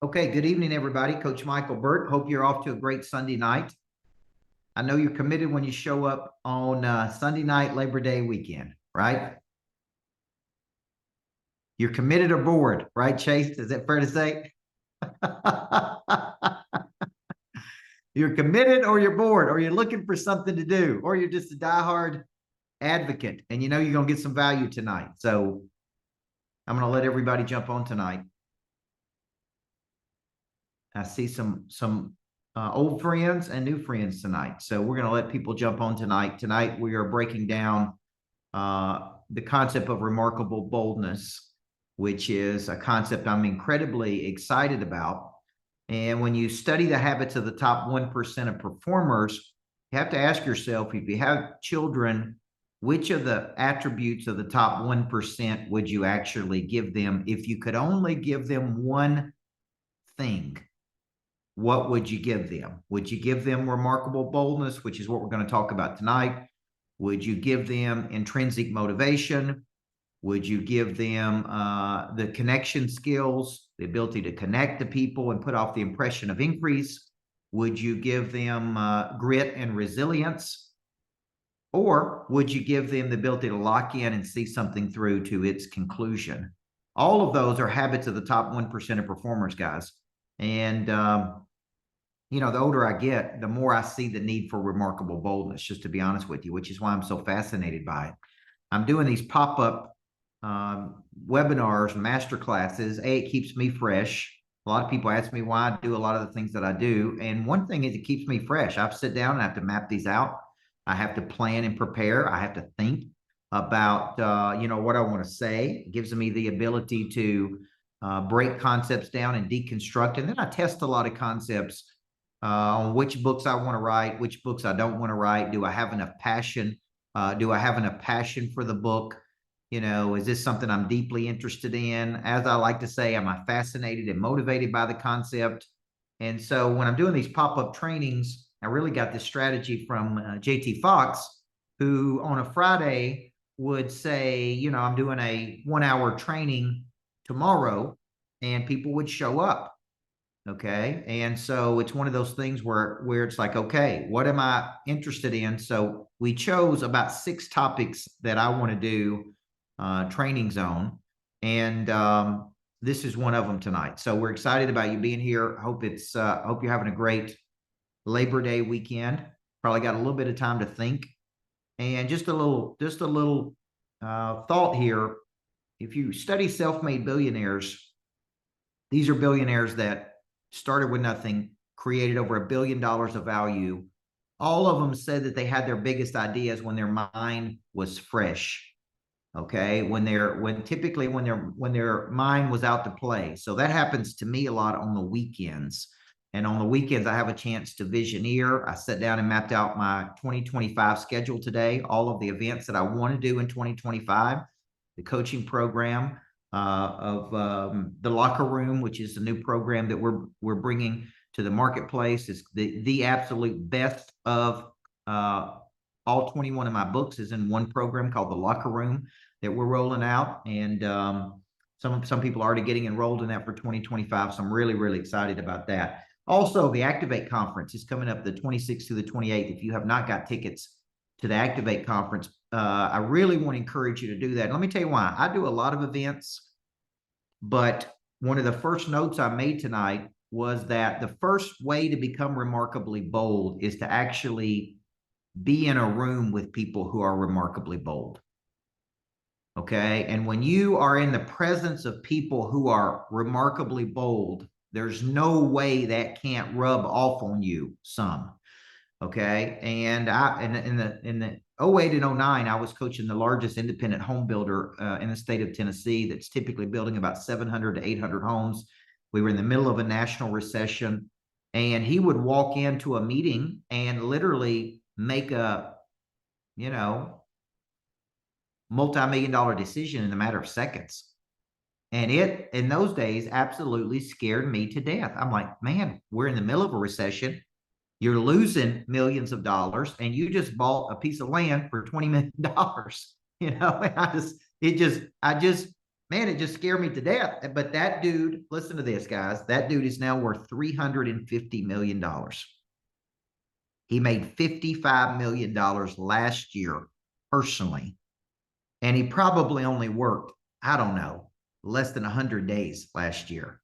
Okay, good evening, everybody. Coach Micheal, Burt. Hope you're off to a great Sunday night. I know you're committed when you show up on Sunday night, Labor Day weekend, right? You're committed or bored, right, Chase? Is that fair to say? You're committed or you're bored, or you're looking for something to do, or you're just a diehard advocate and you know you're going to get some value tonight. So I'm going to let everybody jump on tonight. I see some old friends and new friends tonight. So we're going to let people jump on tonight. Tonight we are breaking down the concept of remarkable boldness, which is a concept I'm incredibly excited about. And when you study the habits of the top 1% of performers, you have to ask yourself, if you have children, which of the attributes of the top 1% would you actually give them? If you could only give them one thing, what would you give them? Would you give them remarkable boldness, which is what we're going to talk about tonight? Would you give them intrinsic motivation? Would you give them the connection skills, the ability to connect to people and put off the impression of increase? Would you give them grit and resilience? Or would you give them the ability to lock in and see something through to its conclusion? All of those are habits of the top 1% of performers, guys. And you know, the older I get, the more I see the need for remarkable boldness, just to be honest with you, which is why I'm so fascinated by it. I'm doing these pop-up webinars, masterclasses. It keeps me fresh. A lot of people ask me why I do a lot of the things that I do. And one thing is it keeps me fresh. I have to sit down and I have to map these out. I have to plan and prepare. I have to think about, you know, what I want to say. It gives me the ability to break concepts down and deconstruct. And then I test a lot of concepts on which books I want to write, which books I don't want to write. Do I have enough passion? Do I have enough passion for the book? You know, is this something I'm deeply interested in? As I like to say, am I fascinated and motivated by the concept? And so when I'm doing these pop-up trainings, I really got this strategy from JT Fox, who on a Friday would say, you know, I'm doing a 1 hour training tomorrow, and people would show up. Okay. And so it's one of those things where it's like, okay, what am I interested in? So we chose about 6 topics that I want to do training zone. And this is one of them tonight. So we're excited about you being here. Hope you're having a great Labor Day weekend. Probably got a little bit of time to think. And just a little thought here. If you study self-made billionaires, these are billionaires that started with nothing, created over $1 billion of value. All of them said that they had their biggest ideas when their mind was fresh. Okay, when their mind was out to play. So that happens to me a lot on the weekends. And on the weekends, I have a chance to visioneer. I sat down and mapped out my 2025 schedule today, all of the events that I want to do in 2025, the coaching program, of the locker room, which is a new program that we're bringing to the marketplace. Is the absolute best of all 21 of my books is in one program called the locker room that we're rolling out. And some people are already getting enrolled in that for 2025. So I'm really excited about that. Also, the Activate Conference is coming up the 26th to the 28th. If you have not got tickets to the Activate Conference, I really want to encourage you to do that. And let me tell you why. I do a lot of events, but one of the first notes I made tonight was that the first way to become remarkably bold is to actually be in a room with people who are remarkably bold. Okay. And when you are in the presence of people who are remarkably bold, there's no way that can't rub off on you some. Okay. And in the 08 and 09, I was coaching the largest independent home builder in the state of Tennessee that's typically building about 700 to 800 homes. We were in the middle of a national recession, and he would walk into a meeting and literally make a, you know, multi-million-dollar decision in a matter of seconds. And it, in those days, absolutely scared me to death. I'm like, man, we're in the middle of a recession. You're losing millions of dollars, and you just bought a piece of land for $20 million. You know, and I just man, it just scared me to death. But that dude, listen to this, guys. That dude is now worth $350 million. He made $55 million last year personally. And he probably only worked, I don't know, less than 100 days last year.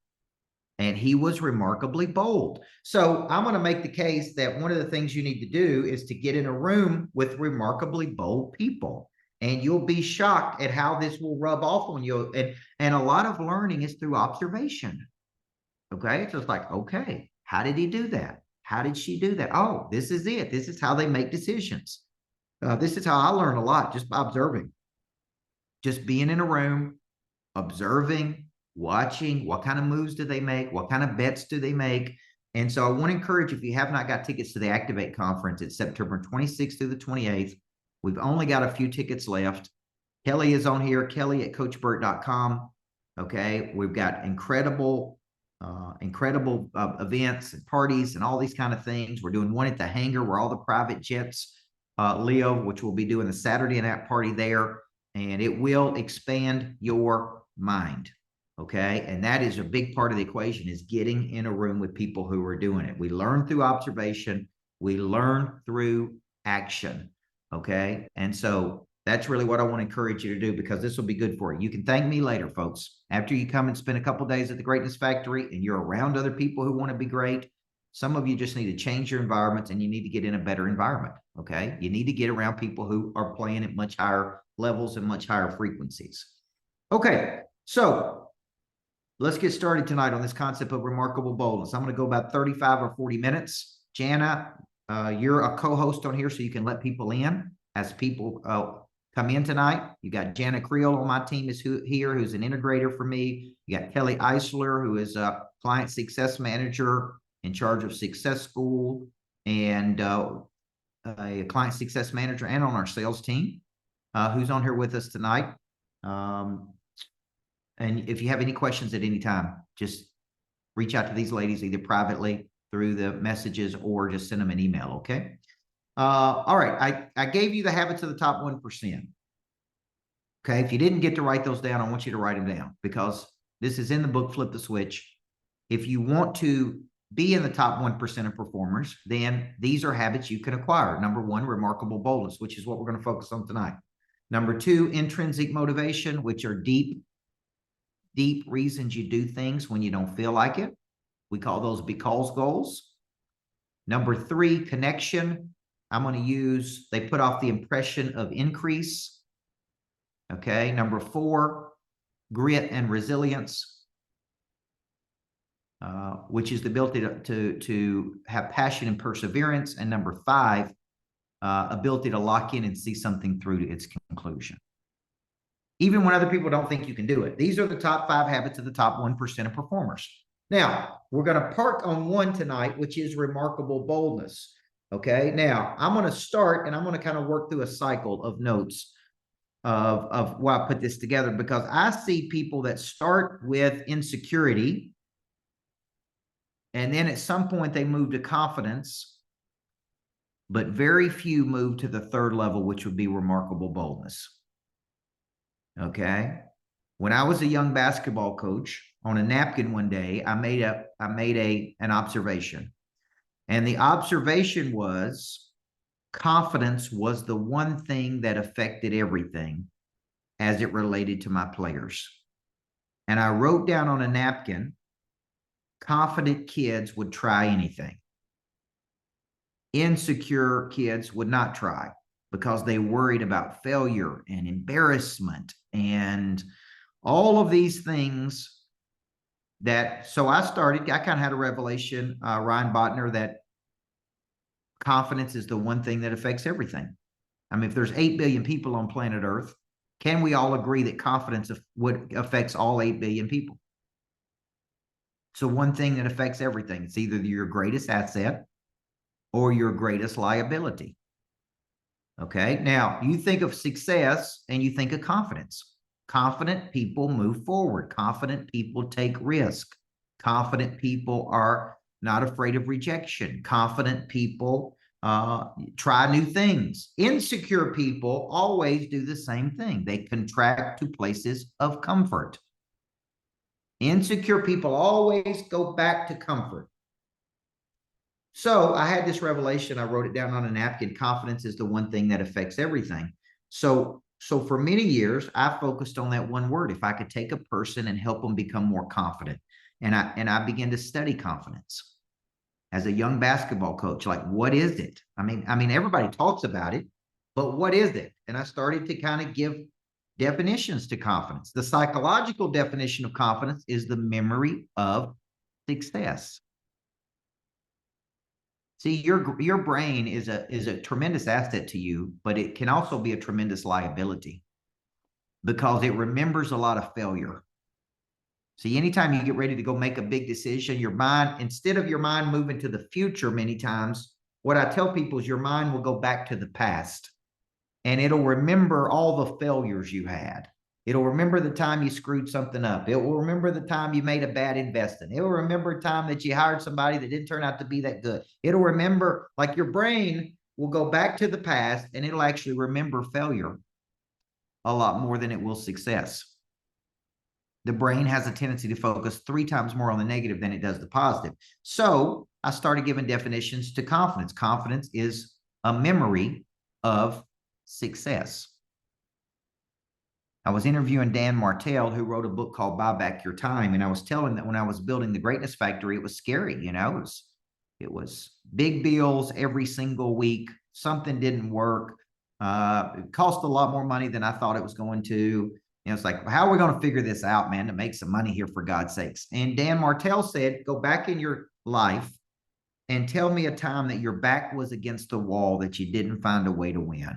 And he was remarkably bold. So I'm going to make the case that one of the things you need to do is to get in a room with remarkably bold people. And you'll be shocked at how this will rub off on you. And a lot of learning is through observation. Okay. It's just like, okay, how did he do that? How did she do that? Oh, this is it. This is how they make decisions. This is how I learn a lot, just by observing, just being in a room, observing, watching, what kind of moves do they make? What kind of bets do they make? And so I want to encourage, if you have not got tickets to the Activate conference, it's September 26th through the 28th. We've only got a few tickets left. Kelly is on here, Kelly at CoachBurt.com. Okay. We've got incredible events and parties and all these kind of things. We're doing one at the hangar where all the private jets live, which we'll be doing the Saturday night party there. And it will expand your mind. Okay. And that is a big part of the equation, is getting in a room with people who are doing it. We learn through observation. We learn through action. Okay. And so that's really what I want to encourage you to do, because this will be good for you. You can thank me later, folks. After you come and spend a couple of days at the Greatness Factory and you're around other people who want to be great, some of you just need to change your environments and you need to get in a better environment. Okay. You need to get around people who are playing at much higher levels and much higher frequencies. Okay. So let's get started tonight on this concept of remarkable boldness. I'm going to go about 35 or 40 minutes. Jana, you're a co-host on here, so you can let people in as people come in tonight. You got Jana Creel on my team here, who's an integrator for me. You got Kelly Eisler, who is a client success manager in charge of Success School, and a client success manager, and on our sales team, who's on here with us tonight. And if you have any questions at any time, just reach out to these ladies either privately through the messages or just send them an email. Okay. All right. I gave you the habits of the top 1%. Okay. If you didn't get to write those down, I want you to write them down, because this is in the book, Flip the Switch. If you want to be in the top 1% of performers, then these are habits you can acquire. Number one, remarkable boldness, which is what we're going to focus on tonight. Number two, intrinsic motivation, which are deep reasons you do things when you don't feel like it. We call those because goals. Number three, connection. I'm going to use, they put off the impression of increase. Okay. Number four, grit and resilience, which is the ability to have passion and perseverance. And number five, ability to lock in and see something through to its conclusion, even when other people don't think you can do it. These are the top 5 habits of the top 1% of performers. Now, we're going to park on one tonight, which is remarkable boldness. Okay. Now, I'm going to start, and I'm going to kind of work through a cycle of notes of why I put this together, because I see people that start with insecurity, and then at some point they move to confidence, but very few move to the third level, which would be remarkable boldness. Okay. When I was a young basketball coach, on a napkin one day, I made an observation. And the observation was, confidence was the one thing that affected everything as it related to my players. And I wrote down on a napkin, confident kids would try anything. Insecure kids would not try, because they worried about failure and embarrassment and all of these things. So I kind of had a revelation, Ryan Botner, that confidence is the one thing that affects everything. I mean, if there's 8 billion people on planet Earth, can we all agree that confidence affects all 8 billion people? So one thing that affects everything. It's either your greatest asset or your greatest liability. Okay. Now, you think of success and you think of confidence. Confident people move forward. Confident people take risk. Confident people are not afraid of rejection. Confident people Try new things. Insecure people always do the same thing. They contract to places of comfort. Insecure people always go back to comfort. So I had this revelation. I wrote it down on a napkin. Confidence is the one thing that affects everything. So for many years, I focused on that one word. If I could take a person and help them become more confident. And I began to study confidence as a young basketball coach. Like, what is it? I mean, everybody talks about it, but what is it? And I started to kind of give definitions to confidence. The psychological definition of confidence is the memory of success. See, your brain is a tremendous asset to you, but it can also be a tremendous liability because it remembers a lot of failure. See, anytime you get ready to go make a big decision, your mind, instead of your mind moving to the future many times, what I tell people is your mind will go back to the past and it'll remember all the failures you had. It'll remember the time you screwed something up. It will remember the time you made a bad investment. It will remember a time that you hired somebody that didn't turn out to be that good. It'll remember, like your brain will go back to the past and it'll actually remember failure a lot more than it will success. The brain has a tendency to focus 3 times more on the negative than it does the positive. So I started giving definitions to confidence. Confidence is a memory of success. I was interviewing Dan Martell, who wrote a book called Buy Back Your Time. And I was telling that when I was building the Greatness Factory, it was scary. You know, it was big bills every single week. Something didn't work. It cost a lot more money than I thought it was going to. It's like, how are we going to figure this out, man, to make some money here, for God's sakes? And Dan Martell said, go back in your life and tell me a time that your back was against the wall that you didn't find a way to win.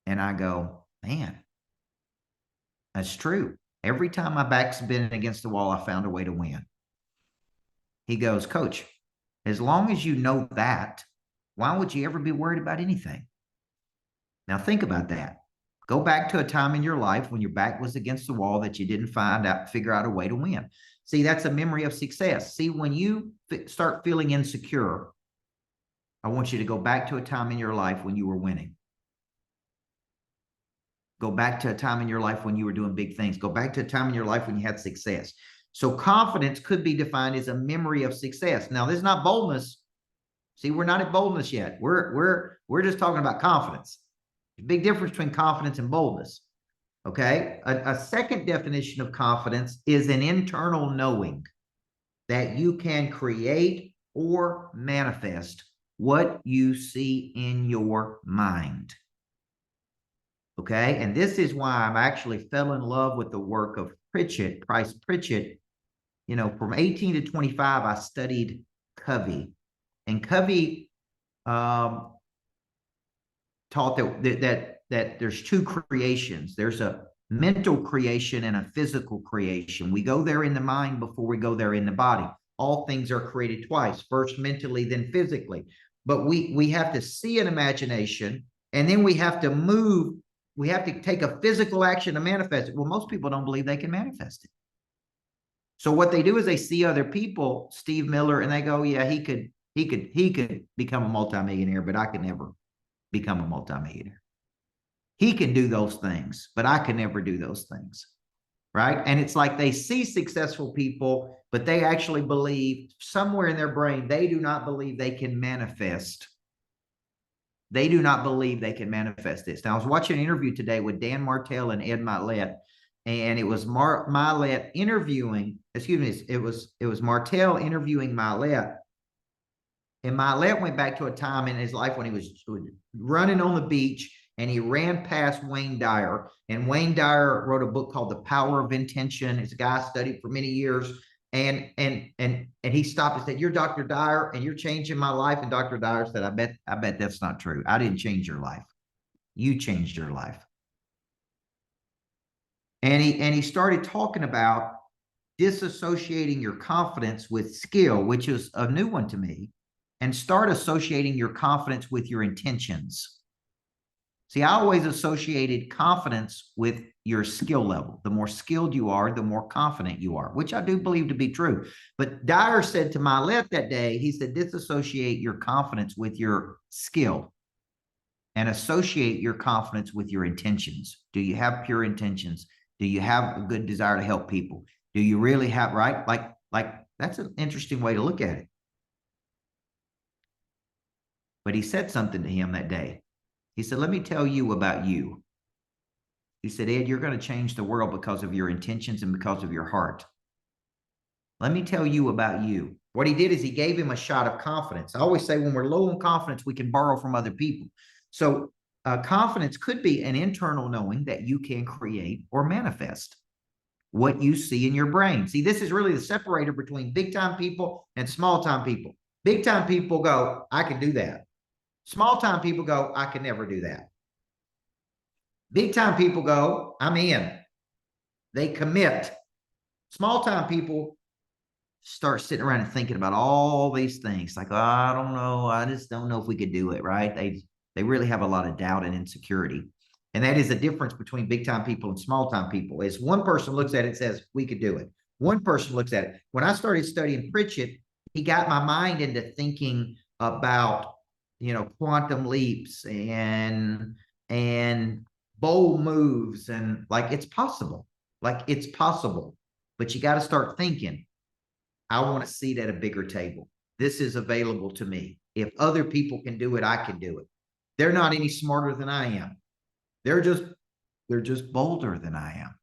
And I go, man, that's true. Every time my back's been against the wall, I found a way to win. He goes, Coach, as long as you know that, why would you ever be worried about anything? Now think about that. Go back to a time in your life when your back was against the wall that you didn't figure out a way to win. See, that's a memory of success. See, when you start feeling insecure, I want you to go back to a time in your life when you were winning. Go back to a time in your life when you were doing big things. Go back to a time in your life when you had success. So confidence could be defined as a memory of success. Now, this is not boldness. See, we're not at boldness yet. We're just talking about confidence. There's a big difference between confidence and boldness. Okay. A second definition of confidence is an internal knowing that you can create or manifest what you see in your mind. Okay. And this is why I'm actually fell in love with the work of Price Pritchett. You know, from 18 to 25, I studied Covey. And Covey taught that there's 2 creations. There's a mental creation and a physical creation. We go there in the mind before we go there in the body. All things are created twice, first mentally, then physically. But we have to see an imagination, and then we have to move. We have to take a physical action to manifest it. Well, most people don't believe they can manifest it. So what they do is they see other people, Steve Miller, and they go, yeah, he could become a multimillionaire, but I could never become a multimillionaire. He can do those things, but I can never do those things. Right. And it's like they see successful people, but they actually believe somewhere in their brain, they do not believe they can manifest. They do not believe they can manifest this. Now, I was watching an interview today with Dan Martell and Ed Mylett, and it was Mylett interviewing, it was Martell interviewing Mylett. And Mylett went back to a time in his life when he was running on the beach, and he ran past Wayne Dyer. And Wayne Dyer wrote a book called The Power of Intention. It's a guy I studied for many years. And he stopped and said, "You're Dr. Dyer, and you're changing my life." And Dr. Dyer said, I bet that's not true. I didn't change your life. You changed your life. And he started talking about disassociating your confidence with skill, which is a new one to me, and start associating your confidence with your intentions. See, I always associated confidence with your skill level. The more skilled you are, the more confident you are, which I do believe to be true. But Dyer said to my left that day, he said, disassociate your confidence with your skill and associate your confidence with your intentions. Do you have pure intentions? Do you have a good desire to help people? Do you really have, right? Like that's an interesting way to look at it. But he said something to him that day. He said, let me tell you about you. He said, Ed, you're going to change the world because of your intentions and because of your heart. Let me tell you about you. What he did is he gave him a shot of confidence. I always say when we're low on confidence, we can borrow from other people. So confidence could be an internal knowing that you can create or manifest what you see in your brain. See, this is really the separator between big time people and small time people. Big time people go, I can do that. Small time people go, I can never do that. Big time people go, I'm in. They commit. Small time people start sitting around and thinking about all these things. Like, oh, I don't know. I just don't know if we could do it, right? They really have a lot of doubt and insecurity. And that is the difference between big time people and small time people. Is one person looks at it and says, we could do it. One person looks at it. When I started studying Pritchett, he got my mind into thinking about, quantum leaps and bold moves, and like it's possible. But you got to start thinking, I want a seat at a bigger table. This is available to me. If other people can do it, I can do it. They're not any smarter than I am. They're just bolder than I am.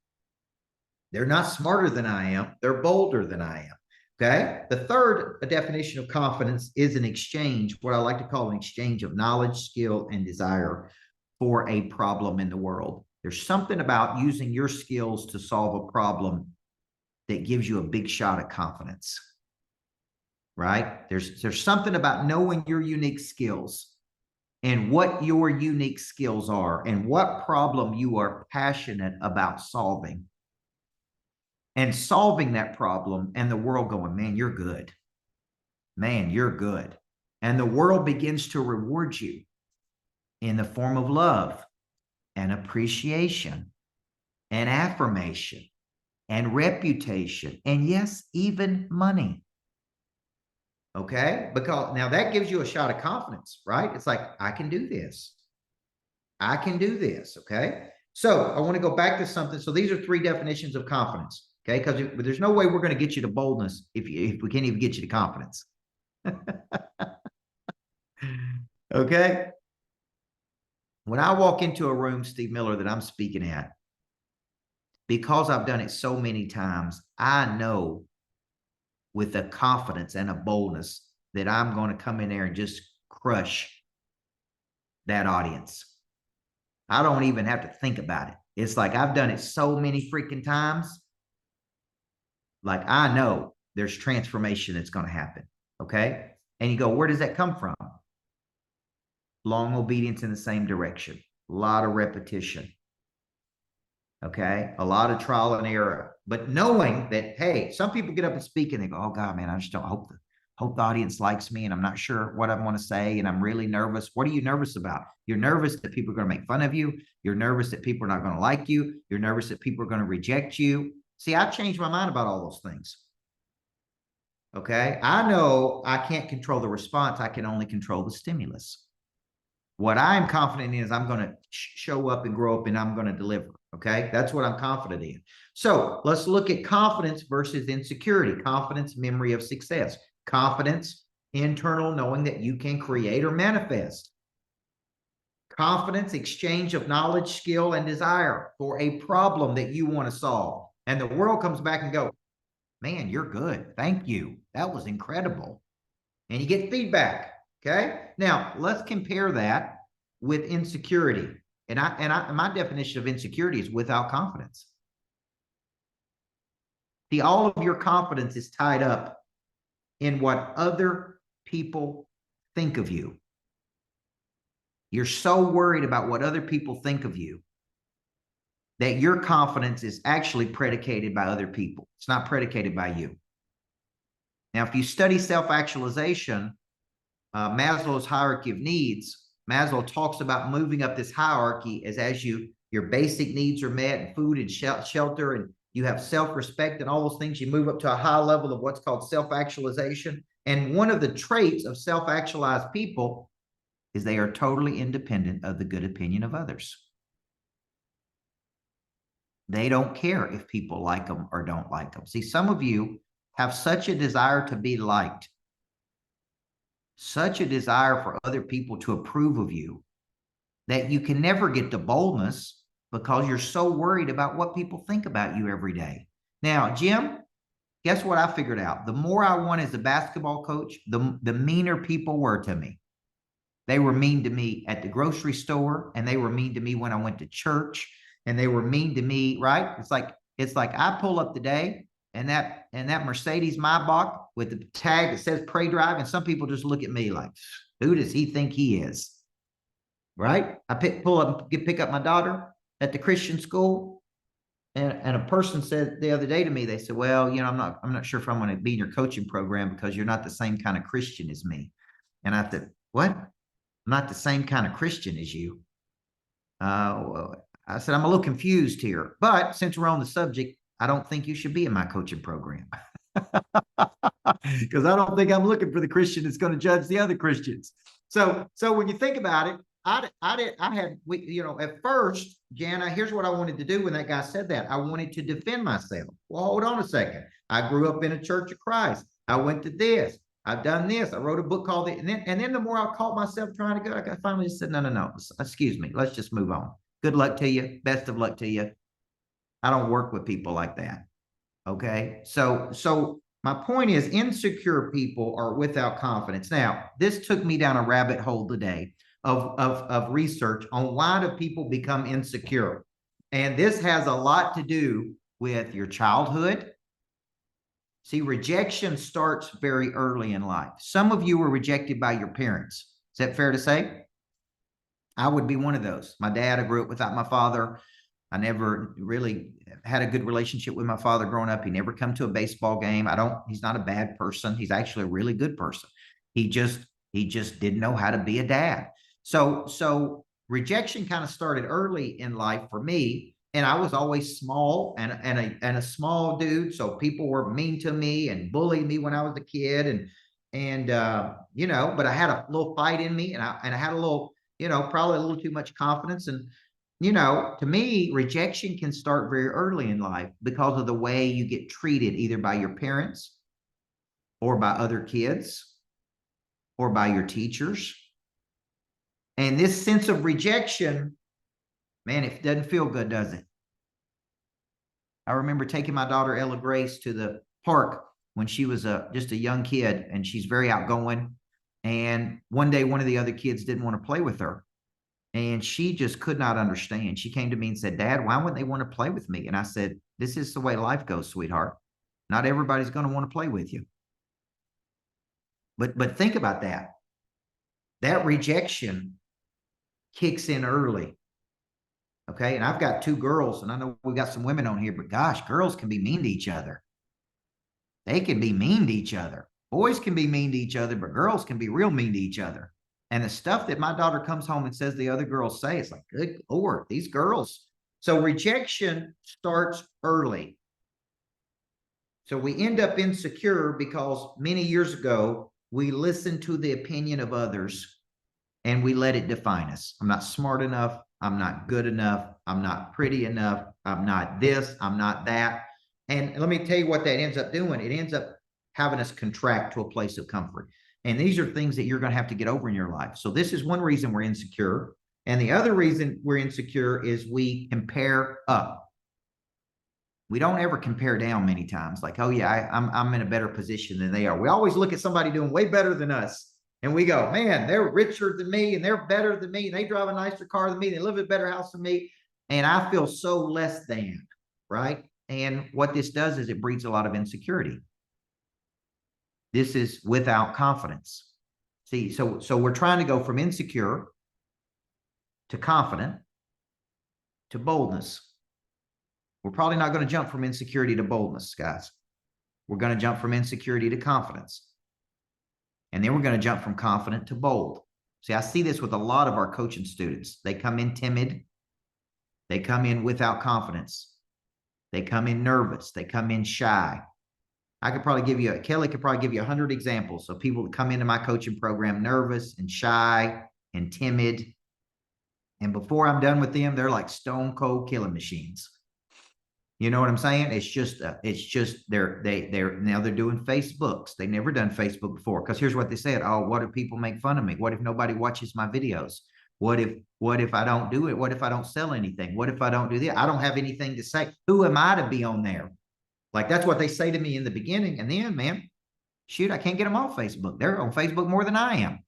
They're not smarter than I am. They're bolder than I am. Okay. The third definition of confidence is an exchange, what I like to call an exchange of knowledge, skill, and desire for a problem in the world. There's something about using your skills to solve a problem that gives you a big shot at confidence, right? There's something about knowing your unique skills and what your unique skills are and what problem you are passionate about solving, and solving that problem, and the world going, man, you're good. Man, you're good. And the world begins to reward you in the form of love and appreciation and affirmation and reputation, and yes, even money. Okay? Because now that gives you a shot of confidence, right? It's like, I can do this. I can do this. Okay? So I want to go back to something. So these are 3 definitions of confidence. Okay? Because there's no way we're going to get you to boldness if we can't even get you to confidence. Okay? When I walk into a room, Steve Miller, that I'm speaking at, because I've done it so many times, I know with a confidence and a boldness that I'm going to come in there and just crush that audience. I don't even have to think about it. It's like I've done it so many freaking times. Like I know there's transformation that's going to happen. Okay. And you go, where does that come from? Long obedience in the same direction, a lot of repetition. Okay. A lot of trial and error, but knowing that, hey, some people get up and speak and they go, oh God, man, I just don't hope the audience likes me. And I'm not sure what I want to say. And I'm really nervous. What are you nervous about? You're nervous that people are going to make fun of you. You're nervous that people are not going to like you. You're nervous that people are going to reject you. See, I've changed my mind about all those things. Okay. I know I can't control the response. I can only control the stimulus. What I'm confident in is I'm going to show up and grow up and I'm going to deliver. Okay. That's what I'm confident in. So let's look at confidence versus insecurity. Confidence, memory of success. Confidence, internal knowing that you can create or manifest. Confidence, exchange of knowledge, skill, and desire for a problem that you want to solve. And the world comes back and go, man, you're good. Thank you. That was incredible. And you get feedback. Okay. Now let's compare that with insecurity. And my definition of insecurity is without confidence. See, all of your confidence is tied up in what other people think of you. You're so worried about what other people think of you that your confidence is actually predicated by other people. It's not predicated by you. Now, if you study self-actualization, Maslow's hierarchy of needs, Maslow talks about moving up this hierarchy as your basic needs are met, and food and shelter, and you have self-respect and all those things. You move up to a high level of what's called self-actualization. And one of the traits of self-actualized people is they are totally independent of the good opinion of others. They don't care if people like them or don't like them. See, some of you have such a desire to be liked, such a desire for other people to approve of you, that you can never get the boldness because you're so worried about what people think about you every day. Now, Jim, guess what I figured out? The more I won as a basketball coach, the meaner people were to me. They were mean to me at the grocery store, and they were mean to me when I went to church, and they were mean to me, right? It's like I pull up today, and that Mercedes Maybach with the tag that says pray drive, and some people just look at me like, who does he think he is? Right? I pick up my daughter at the Christian school, and a person said the other day to me, they said, well, I'm not sure if I'm going to be in your coaching program because you're not the same kind of Christian as me. And I thought, what? I'm not the same kind of Christian as you. I said, I'm a little confused here, but since we're on the subject, I don't think you should be in my coaching program because I don't think I'm looking for the Christian that's going to judge the other Christians. So when you think about it, at first, Jana, here's what I wanted to do when that guy said that. I wanted to defend myself. Well, hold on a second. I grew up in a Church of Christ. I went to this. I've done this. I wrote a book called and then the more I caught myself trying to go, I finally just said, no. Excuse me. Let's just move on. Good luck to you. Best of luck to you. I don't work with people like that. Okay. So my point is, insecure people are without confidence. Now, this took me down a rabbit hole today of research on why do people become insecure. And this has a lot to do with your childhood. See, rejection starts very early in life. Some of you were rejected by your parents. Is that fair to say? I would be one of those. My dad, I grew up without my father. I never really had a good relationship with my father growing up. He never come to a baseball game. He's not a bad person. He's actually a really good person. He just didn't know how to be a dad. So rejection kind of started early in life for me. And I was always small and a small dude. So people were mean to me and bullied me when I was a kid. But I had a little fight in me, and I had a little, probably a little too much confidence. And, to me, rejection can start very early in life because of the way you get treated, either by your parents or by other kids or by your teachers. And this sense of rejection, man, it doesn't feel good, does it? I remember taking my daughter Ella Grace to the park when she was just a young kid, and she's very outgoing. And one day, one of the other kids didn't want to play with her, and she just could not understand. She came to me and said, Dad, why wouldn't they want to play with me? And I said, this is the way life goes, sweetheart. Not everybody's going to want to play with you. But think about that. That rejection kicks in early. Okay. And I've got two girls, and I know we got some women on here, but gosh, girls can be mean to each other. They can be mean to each other. Boys can be mean to each other, but girls can be real mean to each other. And the stuff that my daughter comes home and says the other girls say, it's like, good Lord, these girls. So rejection starts early. So we end up insecure because many years ago, we listened to the opinion of others and we let it define us. I'm not smart enough. I'm not good enough. I'm not pretty enough. I'm not this. I'm not that. And let me tell you what that ends up doing. It ends up having us contract to a place of comfort. And these are things that you're going to have to get over in your life. So this is one reason we're insecure. And the other reason we're insecure is we compare up. We don't ever compare down many times. Like, oh yeah, I'm in a better position than they are. We always look at somebody doing way better than us. And we go, man, they're richer than me and they're better than me. And they drive a nicer car than me. They live in a better house than me. And I feel so less than, right? And what this does is it breeds a lot of insecurity. This is without confidence. See, so we're trying to go from insecure to confident to boldness. We're probably not going to jump from insecurity to boldness, guys. We're going to jump from insecurity to confidence. And then we're going to jump from confident to bold. See, I see this with a lot of our coaching students. They come in timid. They come in without confidence. They come in nervous. They come in shy. Kelly could probably give you 100 examples of people that come into my coaching program nervous and shy and timid. And before I'm done with them, they're like stone cold killing machines. You know what I'm saying? It's just they're doing Facebooks. They've never done Facebook before. Because here's what they said. Oh, what if people make fun of me? What if nobody watches my videos? What if I don't do it? What if I don't sell anything? What if I don't do that? I don't have anything to say. Who am I to be on there? Like, that's what they say to me in the beginning. And then, man, shoot, I can't get them off Facebook. They're on Facebook more than I am,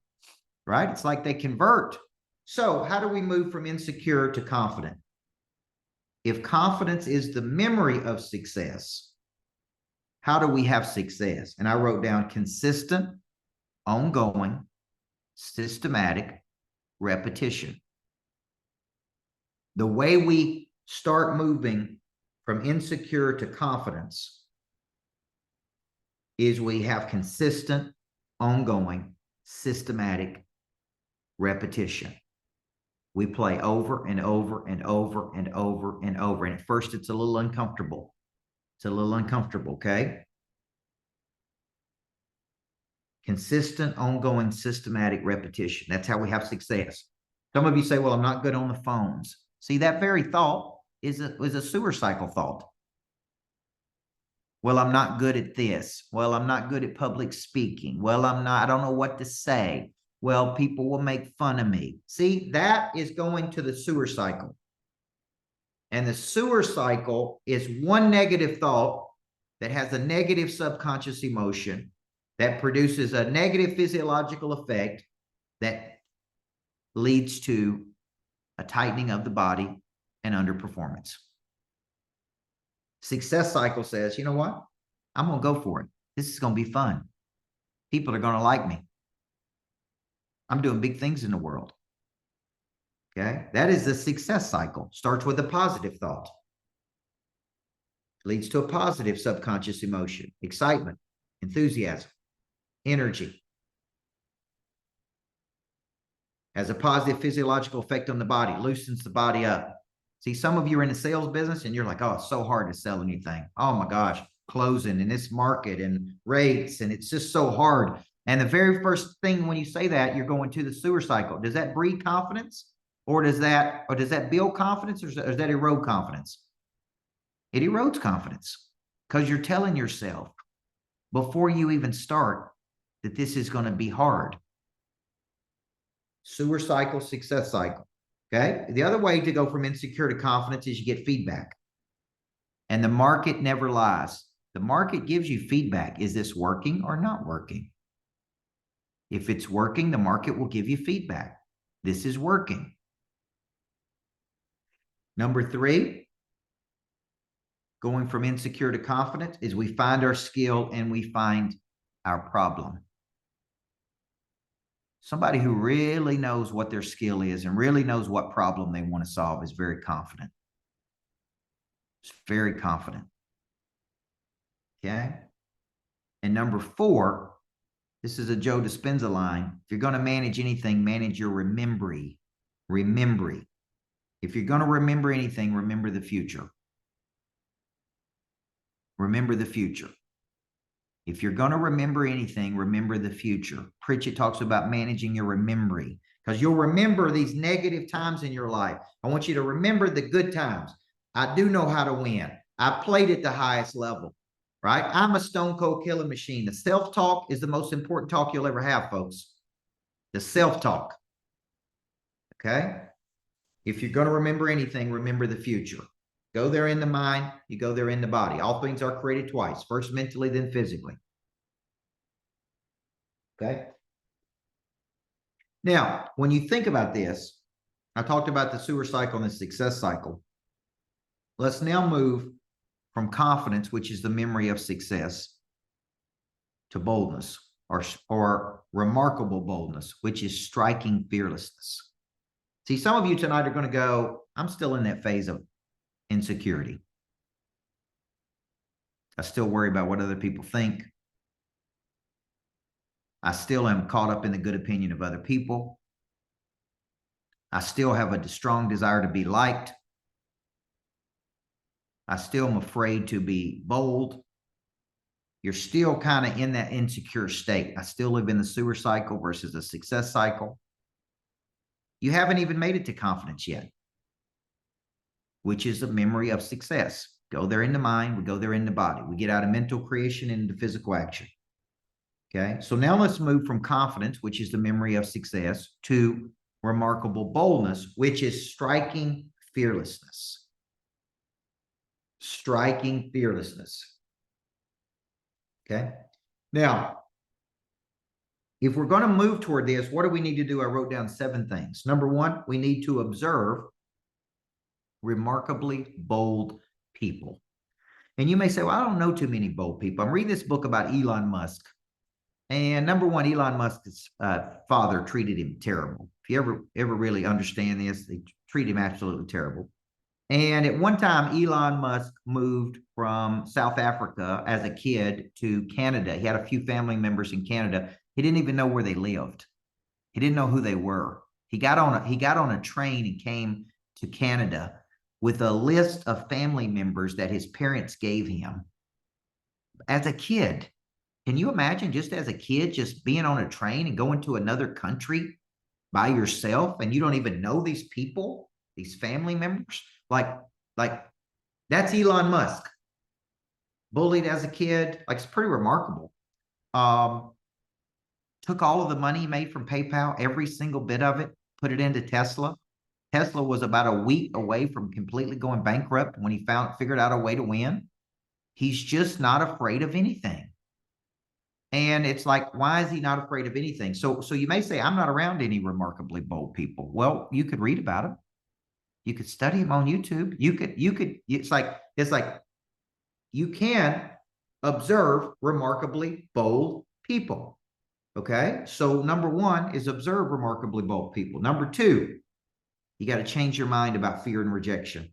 right? It's like they convert. So how do we move from insecure to confident? If confidence is the memory of success, how do we have success? And I wrote down consistent, ongoing, systematic repetition. The way we start moving from insecure to confidence is we have consistent, ongoing, systematic repetition. We play over and over and over and over and over. And at first, it's a little uncomfortable. It's a little uncomfortable, okay? Consistent, ongoing, systematic repetition. That's how we have success. Some of you say, well, I'm not good on the phones. See, that very thought is a sewer cycle thought. Well, I'm not good at this. Well, I'm not good at public speaking. Well, I don't know what to say. Well, people will make fun of me. See, that is going to the sewer cycle. And the sewer cycle is one negative thought that has a negative subconscious emotion that produces a negative physiological effect that leads to a tightening of the body and underperformance. Success cycle says, you know what? I'm going to go for it. This is going to be fun. People are going to like me. I'm doing big things in the world. Okay. That is the success cycle. Starts with a positive thought. Leads to a positive subconscious emotion, excitement, enthusiasm, energy. Has a positive physiological effect on the body, loosens the body up. See, some of you are in the sales business and you're like, oh, it's so hard to sell anything. Oh my gosh, closing in this market and rates, and it's just so hard. And the very first thing when you say that, you're going to the sewer cycle. Does that breed confidence? Or does that build confidence, or does that erode confidence? It erodes confidence because you're telling yourself before you even start that this is going to be hard. Sewer cycle, success cycle. Okay. The other way to go from insecure to confidence is you get feedback. And the market never lies. The market gives you feedback. Is this working or not working? If it's working, the market will give you feedback. This is working. Number 3, going from insecure to confident, is we find our skill and we find our problem. Somebody who really knows what their skill is and really knows what problem they want to solve is very confident. It's very confident. Okay. And number 4, this is a Joe Dispenza line. If you're going to manage anything, manage your remembering. Remembering. If you're going to remember anything, remember the future. Remember the future. If you're going to remember anything, remember the future. Pritchett talks about managing your remembering, because you'll remember these negative times in your life. I want you to remember the good times. I do know how to win. I played at the highest level, right? I'm a stone cold killer machine. The self-talk is the most important talk you'll ever have, folks. The self-talk. Okay? If you're going to remember anything, remember the future. Go there in the mind, you go there in the body. All things are created twice, first mentally, then physically. Okay? Now, when you think about this, I talked about the sewer cycle and the success cycle. Let's now move from confidence, which is the memory of success, to boldness, or remarkable boldness, which is striking fearlessness. See, some of you tonight are going to go, I'm still in that phase of insecurity. I still worry about what other people think. I still am caught up in the good opinion of other people. I still have a strong desire to be liked. I still am afraid to be bold. You're still kind of in that insecure state. I still live in the sewer cycle versus the success cycle. You haven't even made it to confidence yet, which is a memory of success. Go there in the mind, we go there in the body. We get out of mental creation into physical action. Okay, so now let's move from confidence, which is the memory of success, to remarkable boldness, which is striking fearlessness. Striking fearlessness. Okay, now, if we're going to move toward this, what do we need to do? I wrote down 7 things. Number 1, we need to observe remarkably bold people. And you may say, well, I don't know too many bold people. I'm reading this book about Elon Musk. And number 1, Elon Musk's father treated him terrible. If you ever really understand this, they treat him absolutely terrible. And at one time, Elon Musk moved from South Africa as a kid to Canada. He had a few family members in Canada. He didn't even know where they lived. He didn't know who they were. He got on a train and came to Canada with a list of family members that his parents gave him as a kid. Can you imagine just as a kid, just being on a train and going to another country by yourself and you don't even know these people, these family members? Like that's Elon Musk. Bullied as a kid. Like, it's pretty remarkable. Took all of the money he made from PayPal, every single bit of it, put it into Tesla. Tesla was about a week away from completely going bankrupt when he figured out a way to win. He's just not afraid of anything. And it's like, why is he not afraid of anything? So you may say, I'm not around any remarkably bold people. Well, you could read about them. You could study them on YouTube. It's like you can observe remarkably bold people. Okay. So number 1 is observe remarkably bold people. Number 2, you got to change your mind about fear and rejection.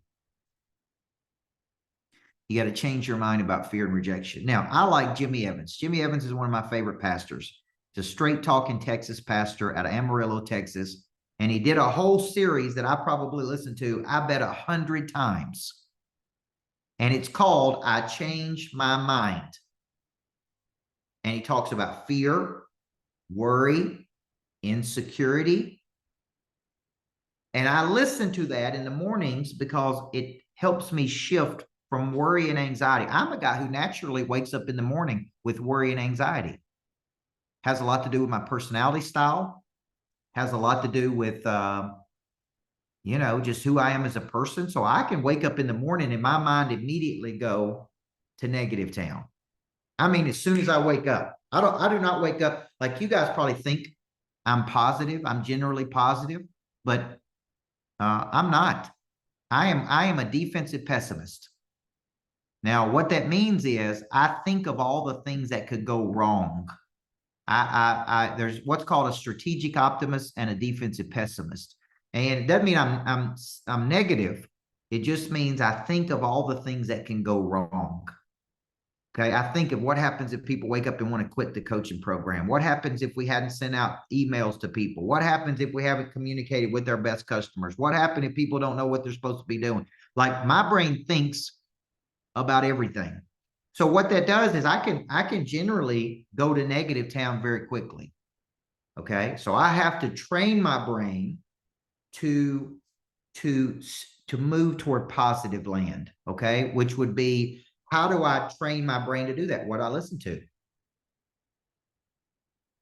You got to change your mind about fear and rejection. Now, I like Jimmy Evans. Jimmy Evans is one of my favorite pastors. He's a straight talking Texas pastor out of Amarillo, Texas. And he did a whole series that I probably listened to, I bet 100 times. And it's called I Changed My Mind. And he talks about fear, worry, insecurity. And I listen to that in the mornings because it helps me shift from worry and anxiety. I'm a guy who naturally wakes up in the morning with worry and anxiety. Has a lot to do with my personality style. Has a lot to do with, just who I am as a person. So I can wake up in the morning and my mind immediately go to negative town. I mean, as soon as I wake up, I do not wake up like you guys probably think I'm positive. I'm generally positive, but I'm not. I am a defensive pessimist. Now, what that means is I think of all the things that could go wrong. There's what's called a strategic optimist and a defensive pessimist. And it doesn't mean I'm negative. It just means I think of all the things that can go wrong. Okay, I think of what happens if people wake up and want to quit the coaching program. What happens if we hadn't sent out emails to people? What happens if we haven't communicated with our best customers? What happens if people don't know what they're supposed to be doing? Like, my brain thinks about everything. So what that does is I can generally go to negative town very quickly. Okay, so I have to train my brain to move toward positive land. Okay, which would be, how do I train my brain to do that? What I listen to.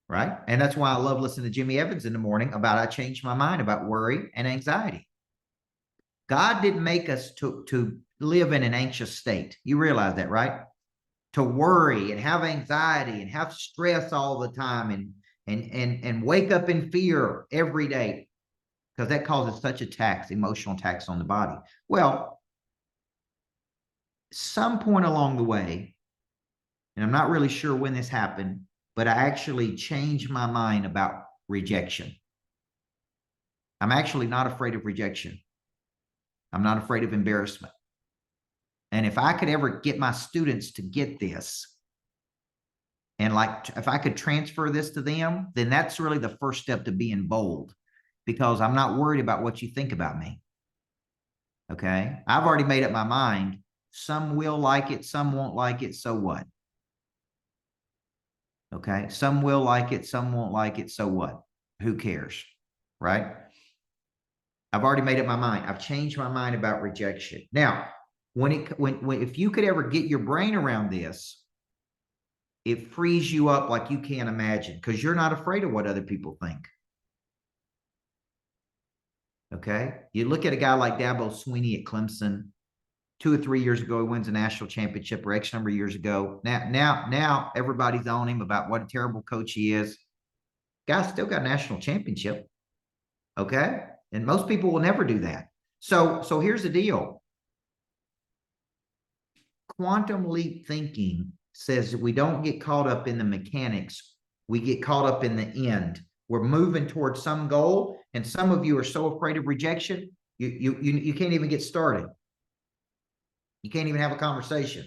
Right, and that's why I love listening to Jimmy Evans in the morning about I changed my mind about worry and anxiety. God didn't make us to live in an anxious state. You realize that, right? To worry and have anxiety and have stress all the time and wake up in fear every day, because that causes such a tax, emotional tax on the body. Well, some point along the way, and I'm not really sure when this happened, but I actually changed my mind about rejection. I'm actually not afraid of rejection. I'm not afraid of embarrassment. And if I could ever get my students to get this, and like if I could transfer this to them, then that's really the first step to being bold. because I'm not worried about what you think about me. Okay. I've already made up my mind. Some will like it, some won't like it. So what? Okay. Some will like it, some won't like it. So what? Who cares? Right? I've already made up my mind. I've changed my mind about rejection. Now, if you could ever get your brain around this, it frees you up like you can't imagine, because you're not afraid of what other people think. Okay. You look at a guy like Dabo Swinney at Clemson. 2 or 3 years ago, he wins a national championship, or X number of years ago. Now everybody's on him about what a terrible coach he is. Guy's still got a national championship. Okay. And most people will never do that. So here's the deal. Quantum leap thinking says that we don't get caught up in the mechanics. We get caught up in the end. We're moving towards some goal, and some of you are so afraid of rejection, you can't even get started. You can't even have a conversation.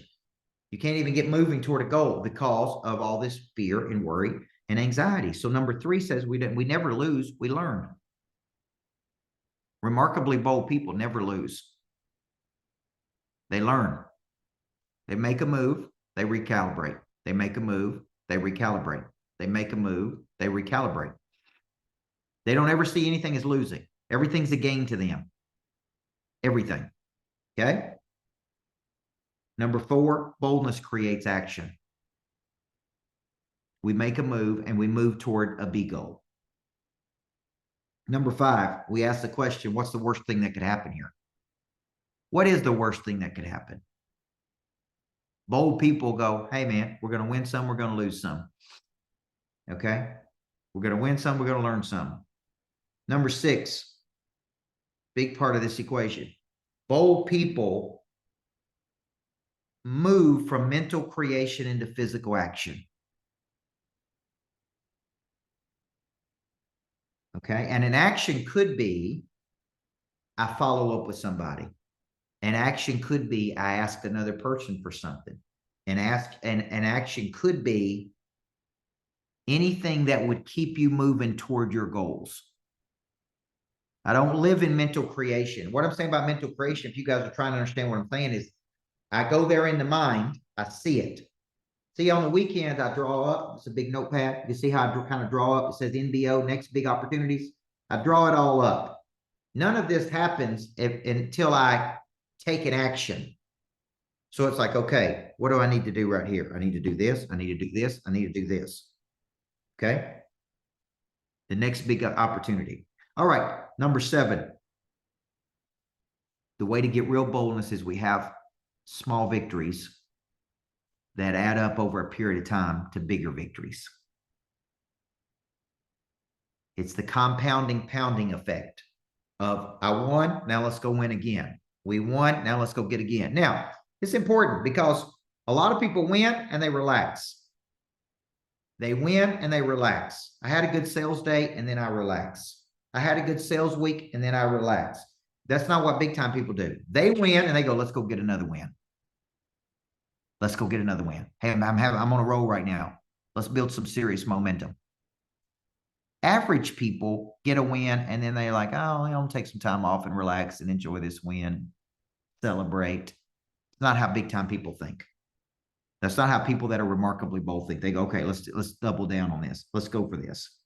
You can't even get moving toward a goal because of all this fear and worry and anxiety. So number 3 says we never lose, we learn. Remarkably bold people never lose. They learn. They make a move, they recalibrate. They make a move, they recalibrate. They make a move, they recalibrate. They don't ever see anything as losing. Everything's a gain to them. Everything. Okay? Number 4, boldness creates action. We make a move and we move toward a B goal. Number 5, we ask the question, what's the worst thing that could happen here? What is the worst thing that could happen? Bold people go, hey man, we're going to win some, we're going to lose some. Okay? We're going to win some, we're going to learn some. Number 6, big part of this equation. Bold people move from mental creation into physical action. Okay. And an action could be, I follow up with somebody. An action could be, I ask another person for something. An action could be anything that would keep you moving toward your goals. I don't live in mental creation. What I'm saying about mental creation, if you guys are trying to understand what I'm saying, is I go there in the mind, I see it. See, on the weekends, I draw up. It's a big notepad. You see how I kind of draw up? It says NBO, next big opportunities. I draw it all up. None of this happens until I take an action. So it's like, okay, what do I need to do right here? I need to do this. I need to do this. I need to do this. Okay. The next big opportunity. All right. Number 7. The way to get real boldness is we have small victories that add up over a period of time to bigger victories. It's the compounding pounding effect of I won, now let's go win again. We won, now let's go get again. Now, it's important because a lot of people win and they relax. They win and they relax. I had a good sales day and then I relax. I had a good sales week and then I relax. That's not what big time people do. They win and they go, let's go get another win. Let's go get another win. Hey, I'm on a roll right now. Let's build some serious momentum. Average people get a win and then they're like, oh, I'm going to take some time off and relax and enjoy this win, celebrate. It's not how big time people think. That's not how people that are remarkably bold think. They go, okay, let's double down on this. Let's go for this.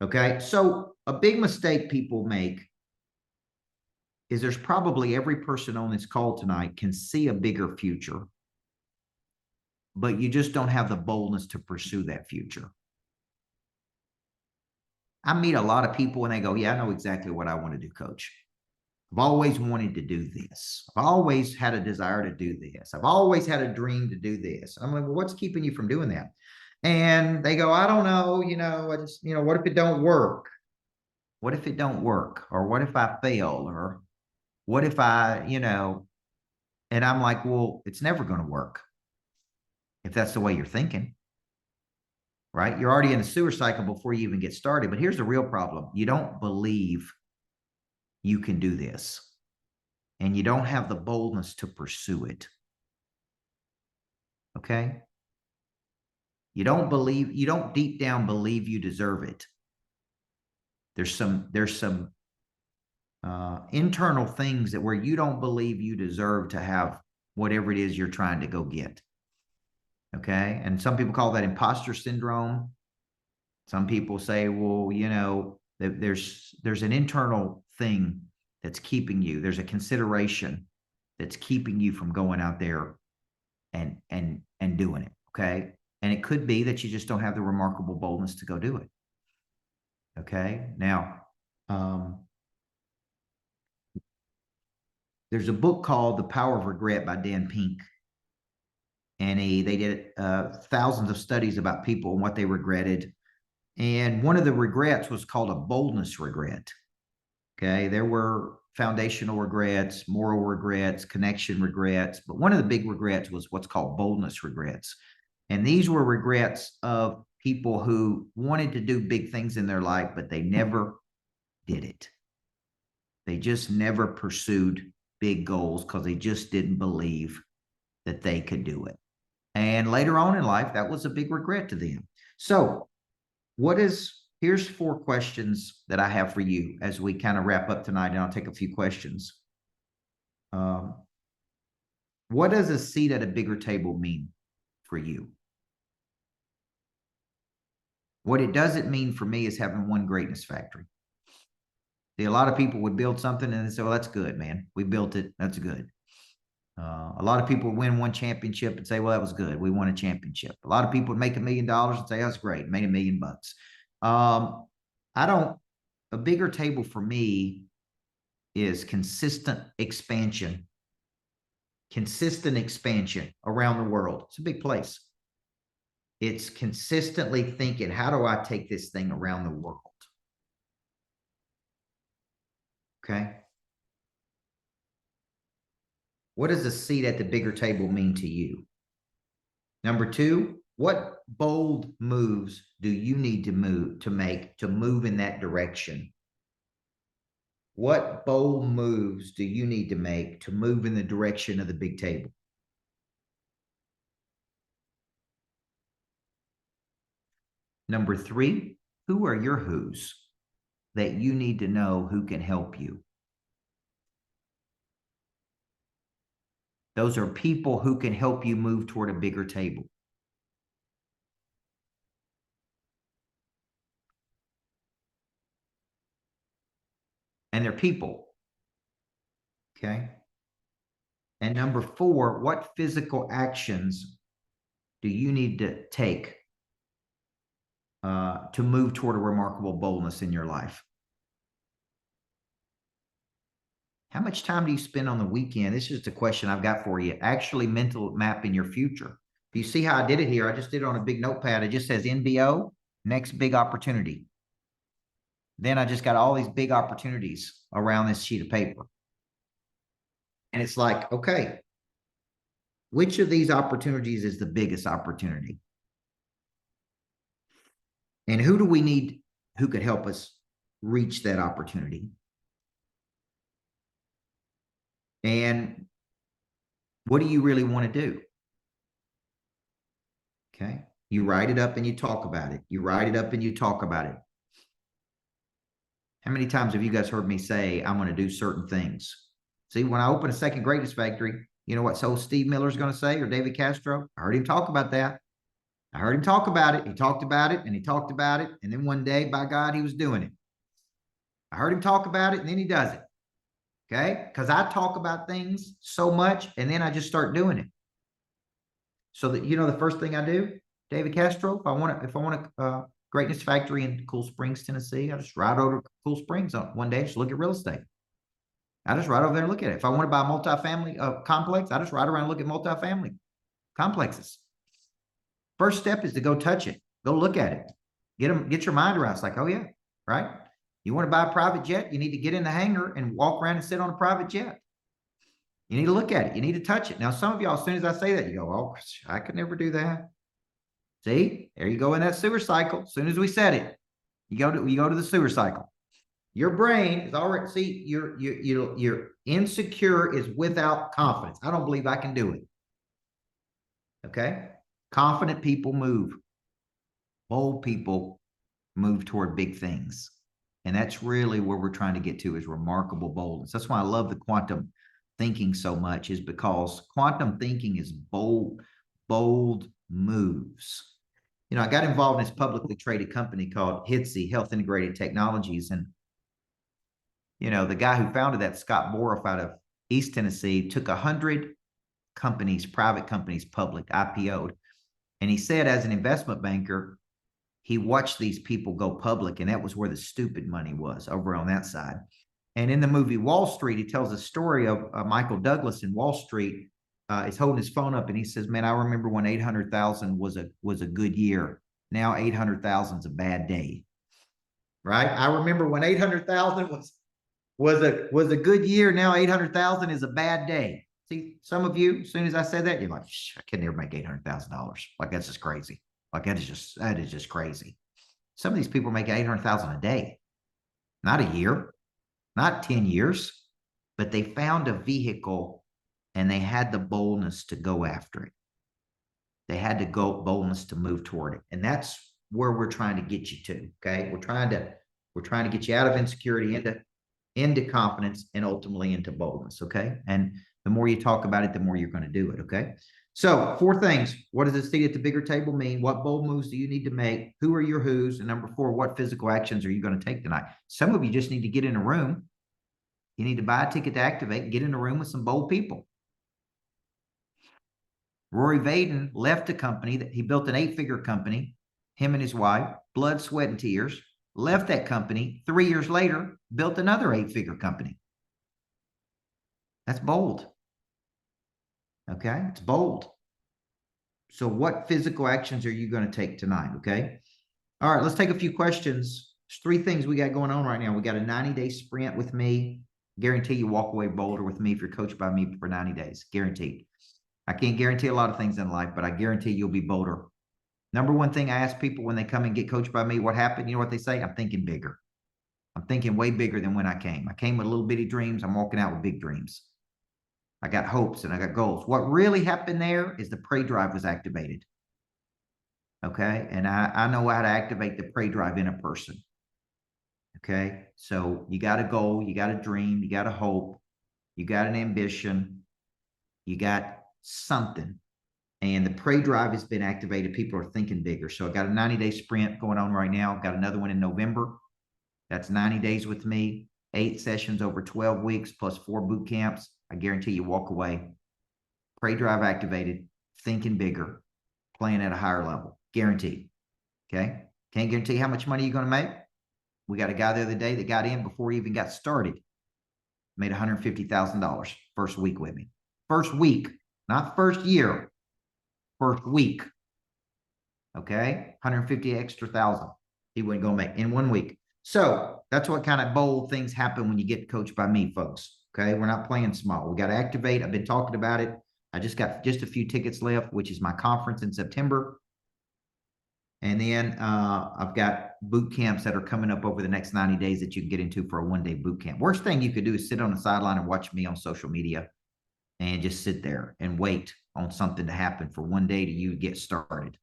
Okay. So a big mistake people make is there's probably every person on this call tonight can see a bigger future, but you just don't have the boldness to pursue that future. I meet a lot of people and they go, yeah, I know exactly what I want to do, coach. I've always wanted to do this. I've always had a desire to do this. I've always had a dream to do this. I'm like, well, what's keeping you from doing that? And they go, I don't know, I just, what if it don't work? What if it don't work? Or what if I fail? Or what if I, and I'm like, well, it's never going to work if that's the way you're thinking, right? You're already in the sewer cycle before you even get started. But here's the real problem. You don't believe you can do this, and you don't have the boldness to pursue it. Okay? You don't deep down believe you deserve it. There's some internal things that where you don't believe you deserve to have whatever it is you're trying to go get. Okay. And some people call that imposter syndrome. Some people say, well, there's an internal thing that's keeping you. There's a consideration that's keeping you from going out there and doing it. Okay. And it could be that you just don't have the remarkable boldness to go do it. Okay. Now, there's a book called The Power of Regret by Dan Pink. And they did thousands of studies about people and what they regretted. And one of the regrets was called a boldness regret. Okay. There were foundational regrets, moral regrets, connection regrets. But one of the big regrets was what's called boldness regrets. And these were regrets of people who wanted to do big things in their life, but they never did it. They just never pursued big goals because they just didn't believe that they could do it. And later on in life, that was a big regret to them. So here's 4 questions that I have for you as we kind of wrap up tonight, and I'll take a few questions. What does a seat at a bigger table mean for you? What it doesn't mean for me is having one greatness factory. See, a lot of people would build something and they say, well, that's good, man. We built it. That's good. A lot of people would win one championship and say, well, that was good. We won a championship. A lot of people would make $1 million and say, that's great. Made $1 million bucks. A bigger table for me is consistent expansion around the world. It's a big place. It's consistently thinking, how do I take this thing around the world? Okay. What does a seat at the bigger table mean to you? Number 2, what bold moves do you need to move in that direction? What bold moves do you need to make to move in the direction of the big table? Number 3, who are your who's that you need to know who can help you? Those are people who can help you move toward a bigger table. And they're people. Okay. And number 4, what physical actions do you need to take to move toward a remarkable boldness in your life? How much time do you spend on the weekend? This is just a question I've got for you. Actually mental mapping your future. If you see how I did it here, I just did it on a big notepad. It just says NBO, next big opportunity. Then I just got all these big opportunities around this sheet of paper. And it's like, okay, which of these opportunities is the biggest opportunity? And who do we need who could help us reach that opportunity? And what do you really want to do? Okay. You write it up and you talk about it. You write it up and you talk about it. How many times have you guys heard me say, I'm going to do certain things? See, when I open a second greatness factory, you know what so Steve Miller's going to say, or David Castro? I heard him talk about that. I heard him talk about it. He talked about it and he talked about it. And then one day, by God, he was doing it. I heard him talk about it and then he does it. Okay. Because I talk about things so much and then I just start doing it. So that, the first thing I do, David Castro, if I want a greatness factory in Cool Springs, Tennessee, I just ride over to Cool Springs one day, just look at real estate. I just ride over there and look at it. If I want to buy a multifamily complex, I just ride around and look at multifamily complexes. First step is to go touch it. Go look at it. Get your mind around. It's like, oh yeah, right? You want to buy a private jet? You need to get in the hangar and walk around and sit on a private jet. You need to look at it. You need to touch it. Now, some of y'all, as soon as I say that, you go, oh, I could never do that. See, there you go in that sewer cycle. As soon as we said it, you go to the sewer cycle. Your brain is already, see, you're insecure is without confidence. I don't believe I can do it. Okay? Confident people move. Bold people move toward big things. And that's really where we're trying to get to, is remarkable boldness. That's why I love the quantum thinking so much, is because quantum thinking is bold moves. You know, I got involved in this publicly traded company called HITSI, Health Integrated Technologies. And, you know, the guy who founded that, Scott Boroff out of East Tennessee, took 100 companies, private companies, public, IPO'd. And he said, as an investment banker, he watched these people go public, and that was where the stupid money was, over on that side. And in the movie Wall Street, he tells a story of Michael Douglas in Wall Street. Is holding his phone up, and he says, "Man, I remember when 800,000 was a good year. Now 800,000 is a bad day." Right? I remember when 800,000 was a good year. Now 800,000 is a bad day. See, some of you, as soon as I said that, you're like, I can never make $800,000. Like, that's just crazy. Like, that is just crazy. Some of these people make 800,000 a day, not a year, not 10 years, but they found a vehicle and they had the boldness to go after it. They had to go boldness to move toward it. And that's where we're trying to get you to. Okay. We're trying to get you out of insecurity into confidence and ultimately into boldness. Okay. And the more you talk about it, the more you're going to do it. Okay. So 4 things. What does a seat at the bigger table mean? What bold moves do you need to make? Who are your who's? And number 4, what physical actions are you going to take tonight? Some of you just need to get in a room. You need to buy a ticket to activate and get in a room with some bold people. Rory Vaden left a company that he built, an 8-figure company, him and his wife, blood, sweat, and tears, left that company. 3 years later, built another 8-figure company. That's bold. Okay, it's bold. So what physical actions are you going to take tonight? Okay. All right, let's take a few questions. There's 3 things we got going on right now. We got a 90-day sprint with me. Guarantee you walk away bolder with me if you're coached by me for 90 days. Guaranteed. I can't guarantee a lot of things in life, but I guarantee you'll be bolder. Number 1 thing I ask people when they come and get coached by me, what happened? You know what they say? I'm thinking bigger. I'm thinking way bigger than when I came. I came with little bitty dreams. I'm walking out with big dreams. I got hopes and I got goals. What really happened there is the prey drive was activated. Okay. And I know how to activate the prey drive in a person. Okay. So you got a goal, you got a dream, you got a hope, you got an ambition, you got something. And the prey drive has been activated. People are thinking bigger. So I got a 90-day sprint going on right now. I've got another one in November. That's 90 days with me, 8 sessions over 12 weeks, plus 4 boot camps. I guarantee you walk away. Prey drive activated, thinking bigger, playing at a higher level. Guaranteed. Okay. Can't guarantee how much money you're going to make. We got a guy the other day that got in before he even got started. Made $150,000 first week with me. First week, not first year. First week. Okay. 150 extra thousand. He wasn't going to make in 1 week. So that's what kind of bold things happen when you get coached by me, folks. Okay. We're not playing small. We got to activate. I've been talking about it. I just got just a few tickets left, which is my conference in September. And then I've got boot camps that are coming up over the next 90 days that you can get into for a 1-day boot camp. Worst thing you could do is sit on the sideline and watch me on social media and just sit there and wait on something to happen for 1 day to you get started.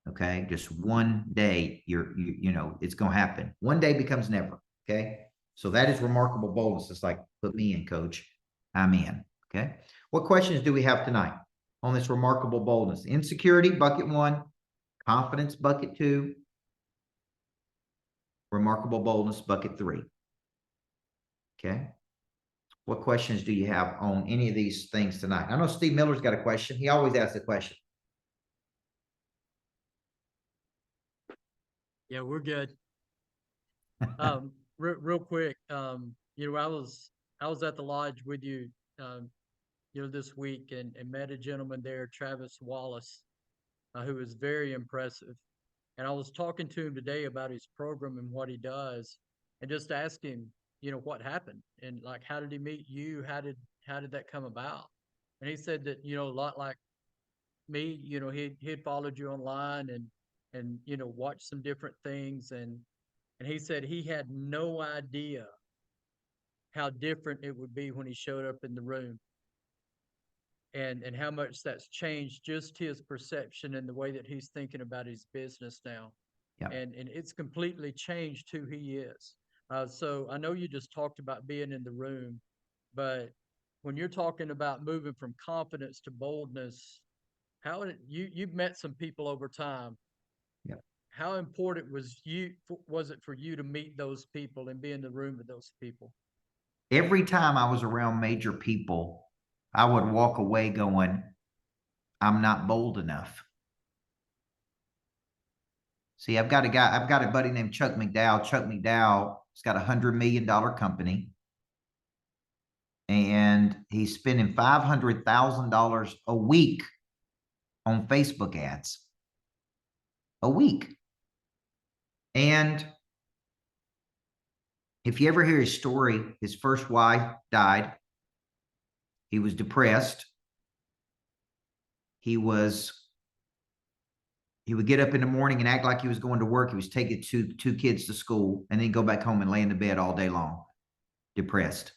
Okay. Just 1 day, you know, it's going to happen. 1 day becomes never. Okay. So that is remarkable boldness. It's like, put me in, coach. I'm in. Okay. What questions do we have tonight on this remarkable boldness? Insecurity, bucket 1. Confidence, bucket 2. Remarkable boldness, bucket 3. Okay. What questions do you have on any of these things tonight? I know Steve Miller's got a question. He always asks a question. Yeah, we're good. Real quick, you know, I was at the lodge with you, you know, this week and met a gentleman there, Travis Wallace, who was very impressive. And I was talking to him today about his program and what he does, and just asked him, you know, what happened and like how did he meet you? How did that come about? And he said that, you know, a lot like me, you know, he'd followed you online and you know watched some different things and he said he had no idea how different it would be when he showed up in the room and how much that's changed just his perception and the way that he's thinking about his business now. Yep. and it's completely changed who he is. So I know you just talked about being in the room, but when you're talking about moving from confidence to boldness, you've met some people over time. Yep. How important was it for you to meet those people and be in the room with those people? Every time I was around major people, I would walk away going, I'm not bold enough. See, I've got a buddy named Chuck McDowell. Chuck McDowell has got $100 million company, and he's spending $500,000 a week on Facebook ads. A week. And if you ever hear his story, his first wife died. He was depressed. He would get up in the morning and act like he was going to work. He was taking two kids to school and then go back home and lay in the bed all day long, depressed.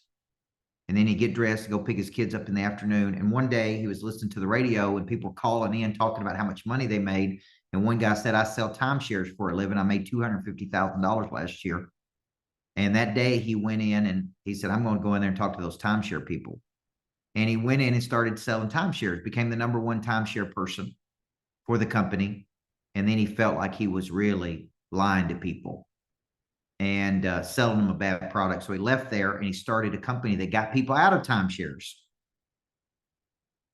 And then he'd get dressed and go pick his kids up in the afternoon. And one day he was listening to the radio and people were calling in talking about how much money they made. And one guy said, I sell timeshares for a living. I made $250,000 last year. And that day he went in and he said, I'm going to go in there and talk to those timeshare people. And he went in and started selling timeshares, became the #1 timeshare person for the company. And then he felt like he was really lying to people and selling them a bad product. So he left there and he started a company that got people out of timeshares.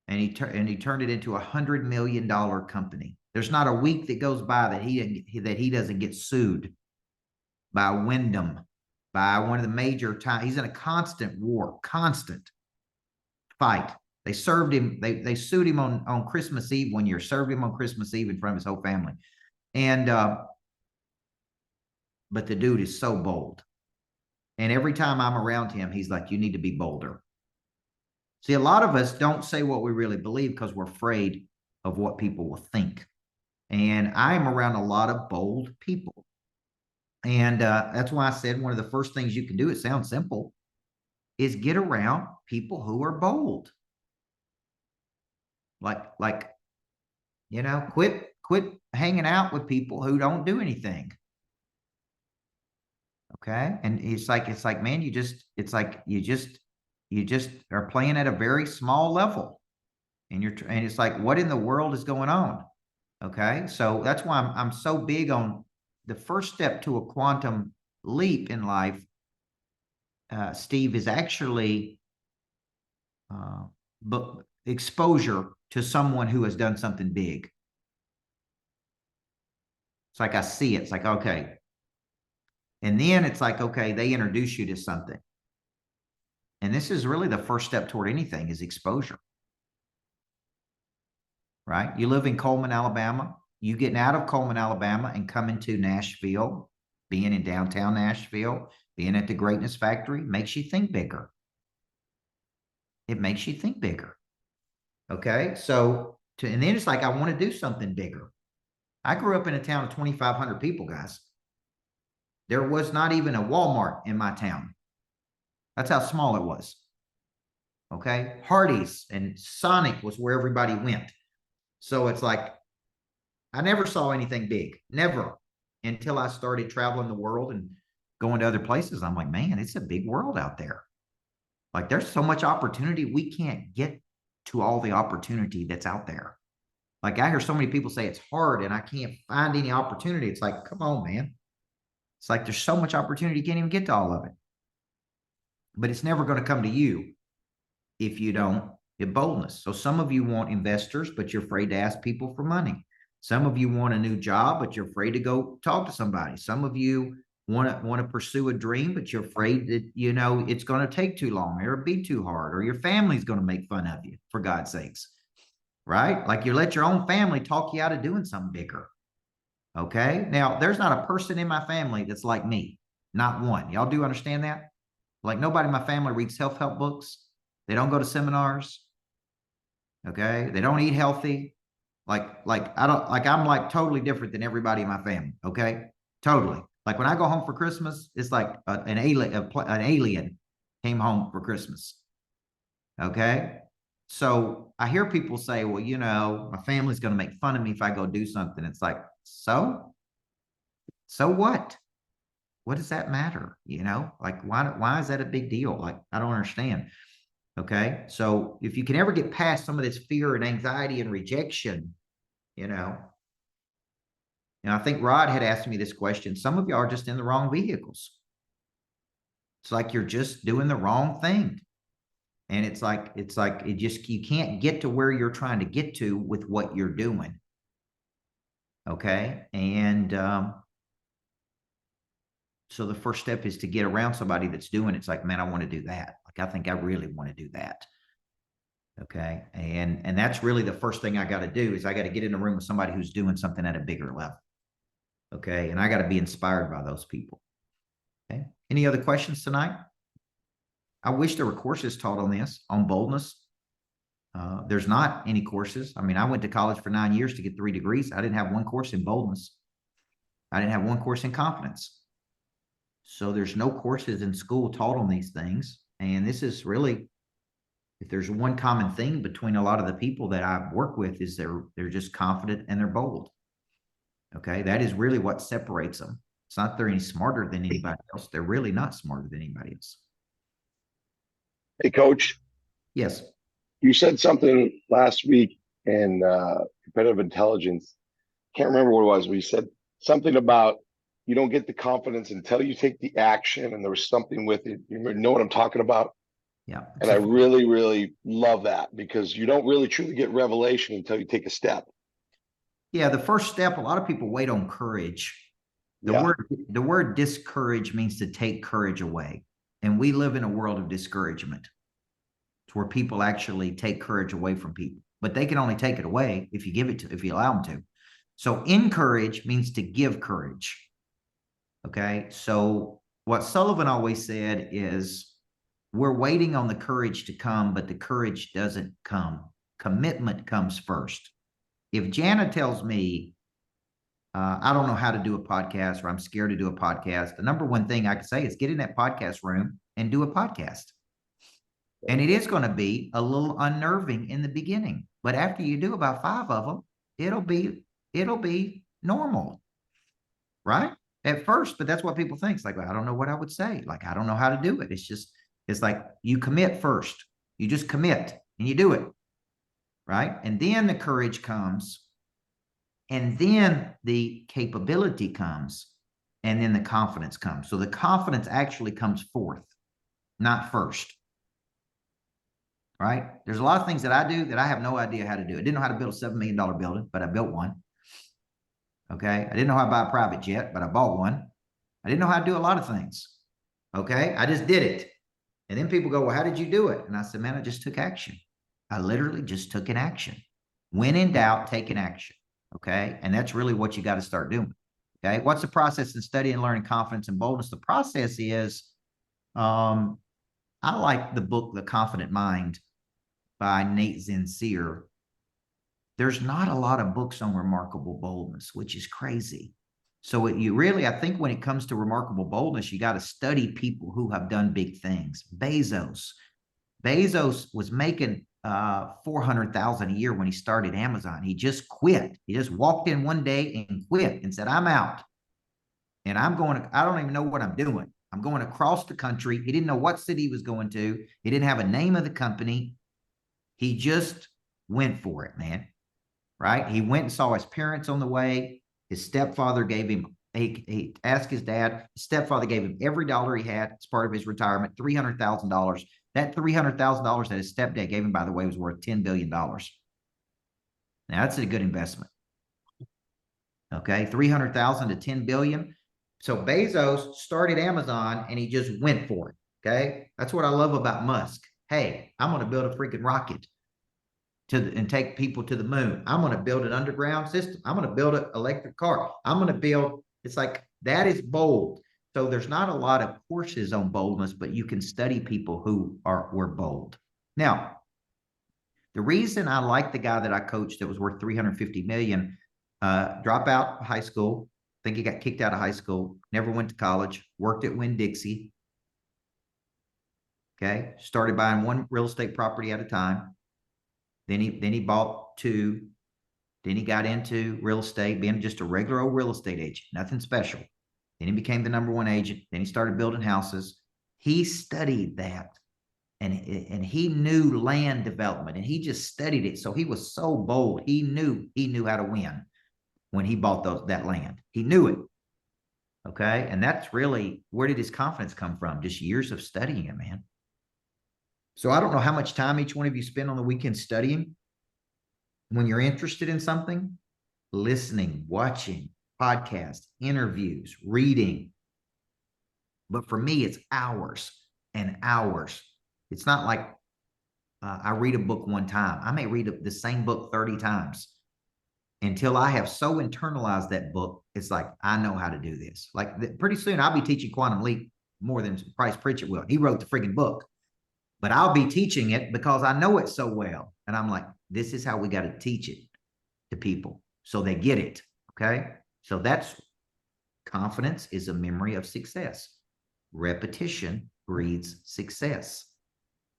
And he turned it into $100 million company. There's not a week that goes by that he doesn't get sued by Wyndham, by one of the major time. He's in a constant war, constant fight. They served him. They sued him on Christmas Eve one year. Served him on Christmas Eve in front of his whole family. And but the dude is so bold. And every time I'm around him, he's like, you need to be bolder. See, a lot of us don't say what we really believe because we're afraid of what people will think. And I'm around a lot of bold people. And that's why I said one of the first things you can do, it sounds simple, is get around people who are bold. Like, quit hanging out with people who don't do anything. Okay. And it's like, man, you just are playing at a very small level. And it's like, what in the world is going on? Okay. So that's why I'm so big on the first step to a quantum leap in life, Steve, is actually but exposure to someone who has done something big. It's like I see it. It's like, okay. And then it's like, okay, they introduce you to something. And this is really the first step toward anything, is exposure. Right? You live in Coleman, Alabama. You getting out of Coleman, Alabama and coming to Nashville, being in downtown Nashville, being at the Greatness Factory makes you think bigger. It makes you think bigger. Okay. So, and then it's like, I want to do something bigger. I grew up in a town of 2,500 people, guys. There was not even a Walmart in my town. That's how small it was. Okay. Hardee's and Sonic was where everybody went. So it's like, I never saw anything big, never, until I started traveling the world and going to other places. I'm like, man, it's a big world out there. Like, there's so much opportunity. We can't get to all the opportunity that's out there. Like, I hear so many people say it's hard and I can't find any opportunity. It's like, come on, man. It's like there's so much opportunity, you can't even get to all of it. But it's never going to come to you if you don't get boldness. So some of you want investors, but you're afraid to ask people for money. Some of you want a new job, but you're afraid to go talk to somebody. Some of you want to pursue a dream, but you're afraid that, it's going to take too long or be too hard, or your family's going to make fun of you, for God's sakes. Right? Like, you let your own family talk you out of doing something bigger. Okay. Now, there's not a person in my family that's like me. Not one. Y'all do understand that? Like, nobody in my family reads self-help books. They don't go to seminars. Okay. They don't eat healthy. I'm like totally different than everybody in my family. Okay. Totally. Like, when I go home for Christmas, it's like an alien came home for Christmas. Okay. So I hear people say, well, my family's going to make fun of me if I go do something. It's like, so So what? What does that matter? You know, like why is that a big deal? Like, I don't understand. Okay. So if you can ever get past some of this fear and anxiety and rejection, you know, and I think Rod had asked me this question. Some of y'all are just in the wrong vehicles. It's like you're just doing the wrong thing. And it's like it just, you can't get to where you're trying to get to with what you're doing. Okay. And so the first step is to get around somebody that's doing it. It's like, man, I want to do that. Like, I think I really want to do that. Okay. And that's really the first thing I got to do is I got to get in a room with somebody who's doing something at a bigger level. Okay. And I got to be inspired by those people. Okay. Any other questions tonight? I wish there were courses taught on this, on boldness. There's not any courses. I mean, I went to college for 9 years to get 3 degrees. I didn't have one course in boldness. I didn't have one course in confidence. So there's no courses in school taught on these things. And this is really, if there's one common thing between a lot of the people that I work with, is they're just confident and they're bold. Okay. That is really what separates them. It's not they're any smarter than anybody else. They're really not smarter than anybody else. Hey, Coach, Yes. you said something last week in competitive intelligence. Can't remember what it was, but you said something about you don't get the confidence until you take the action, and there was something with it. You know what I'm talking about? Yeah. And I really, really love that, because you don't really truly get revelation until you take a step. Yeah, the first step, a lot of people wait on courage. The word discourage means to take courage away. And we live in a world of discouragement. It's where people actually take courage away from people. But they can only take it away if you give it to, if you allow them to. So encourage means to give courage. Okay. So what Sullivan always said is, we're waiting on the courage to come, but the courage doesn't come. Commitment comes first. If Jana tells me, I don't know how to do a podcast, or I'm scared to do a podcast, the number one thing I can say is get in that podcast room and do a podcast. And it is going to be a little unnerving in the beginning, but after you do about 5 of them, it'll be normal, right? At first, but that's what people think. It's like, well, I don't know what I would say. Like, I don't know how to do it. It's like you commit first. You just commit and you do it, right? And then the courage comes, and then the capability comes, and then the confidence comes. So the confidence actually comes fourth, not first, right? There's a lot of things that I do that I have no idea how to do. I didn't know how to build a $7 million building, but I built one. Okay. I didn't know how to buy a private jet, but I bought one. I didn't know how to do a lot of things. Okay. I just did it. And then people go, well, how did you do it? And I said, man, I just took action. I literally just took an action. When in doubt, take an action. Okay. And that's really what you got to start doing. Okay. What's the process in studying and learning confidence and boldness? The process is, I like the book, The Confident Mind by Nate Zinsser. There's not a lot of books on remarkable boldness, which is crazy. So you really, I think when it comes to remarkable boldness, you got to study people who have done big things. Bezos was making $400,000 a year when he started Amazon. He just quit. He just walked in one day and quit and said, I'm out. And I don't even know what I'm doing. I'm going across the country. He didn't know what city he was going to. He didn't have a name of the company. He just went for it, man. Right? He went and saw his parents on the way. His stepfather gave him, he asked his dad, his stepfather gave him every dollar he had as part of his retirement, $300,000. That $300,000 that his stepdad gave him, by the way, was worth $10 billion. Now, that's a good investment. Okay, 300,000 to 10 billion. So Bezos started Amazon and he just went for it. Okay, that's what I love about Musk. Hey, I'm going to build a freaking rocket and take people to the moon. I'm going to build an underground system. I'm going to build an electric car. I'm going to build, it's like, that is bold. So there's not a lot of courses on boldness, but you can study people who were bold. Now, the reason I like the guy that I coached that was worth 350 million, drop out of high school. I think he got kicked out of high school, never went to college, worked at Winn-Dixie. Okay. Started buying one real estate property at a time. Then he bought 2. Then he got into real estate, being just a regular old real estate agent, nothing special. Then he became the #1 agent. Then he started building houses. He studied that. And he knew land development, and he just studied it. So he was so bold. He knew how to win when he bought that land. He knew it. Okay. And that's really, where did his confidence come from? Just years of studying it, man. So I don't know how much time each one of you spend on the weekend studying. When you're interested in something, listening, watching podcasts, interviews, reading. But for me, it's hours and hours. It's not like I read a book one time. I may read the same book 30 times until I have so internalized that book. It's like, I know how to do this. Like pretty soon I'll be teaching Quantum Leap more than Price Pritchett will. He wrote the freaking book, but I'll be teaching it because I know it so well. And I'm like, this is how we got to teach it to people so they get it. Okay. So that's confidence is a memory of success. Repetition breeds success.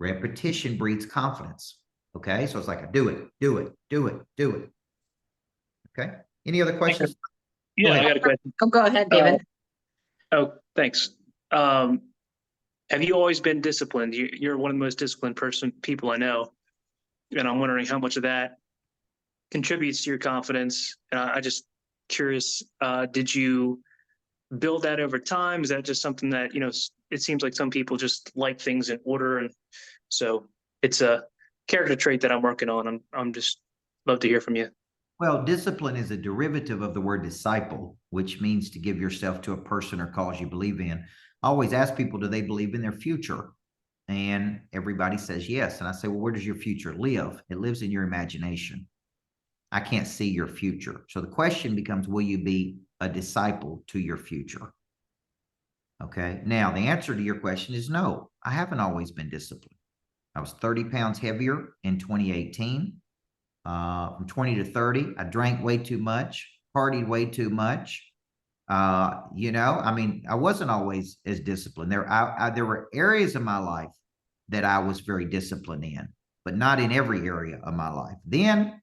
Repetition breeds confidence. Okay. So it's like, I do it, do it, do it, do it. Okay. Any other questions? Yeah, I got a question. Oh, go ahead, David. Oh, thanks. Have you always been disciplined? You're one of the most disciplined people I know. And I'm wondering how much of that contributes to your confidence. I just curious, did you build that over time? Is that just something that, it seems like some people just like things in order. And so it's a character trait that I'm working on. I'm just love to hear from you. Well, discipline is a derivative of the word disciple, which means to give yourself to a person or cause you believe in. I always ask people, do they believe in their future? And everybody says yes. And I say, well, where does your future live? It lives in your imagination. I can't see your future. So the question becomes, will you be a disciple to your future? Okay. Now, the answer to your question is no. I haven't always been disciplined. I was 30 pounds heavier in 2018. From 20 to 30, I drank way too much, partied way too much. I wasn't always as disciplined. There were areas of my life that I was very disciplined in, but not in every area of my life. Then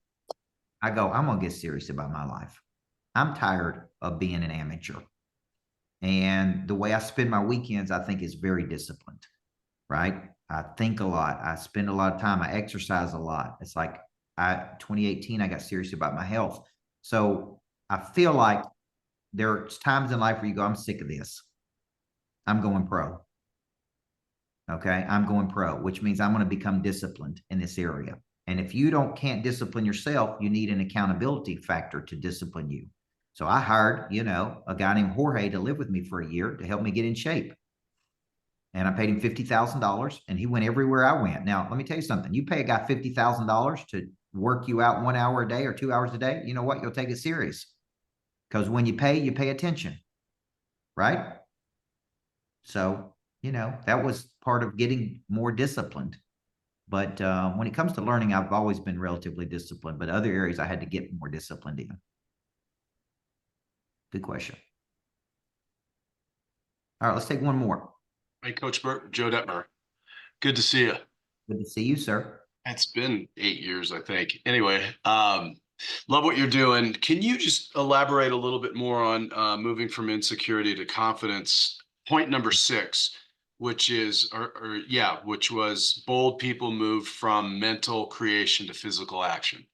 I go, I'm going to get serious about my life. I'm tired of being an amateur. And the way I spend my weekends, I think, is very disciplined, right? I think a lot. I spend a lot of time. I exercise a lot. It's like 2018, I got serious about my health. So I feel like there's times in life where you go, I'm sick of this. I'm going pro. Okay. I'm going pro, which means I'm going to become disciplined in this area. And if you can't discipline yourself, you need an accountability factor to discipline you. So I hired, a guy named Jorge to live with me for a year to help me get in shape. And I paid him $50,000 and he went everywhere I went. Now, let me tell you something. You pay a guy $50,000 to work you out 1 hour a day or 2 hours a day. You know what? You'll take it serious. Because when you pay attention. Right? So, that was part of getting more disciplined. But when it comes to learning, I've always been relatively disciplined. But other areas I had to get more disciplined in. Good question. All right, let's take one more. Hey, Coach Burt, Joe Detmer. Good to see you. Good to see you, sir. It's been 8 years, I think. Anyway, love what you're doing. Can you just elaborate a little bit more on moving from insecurity to confidence? Point number 6, which is, which was bold people move from mental creation to physical action.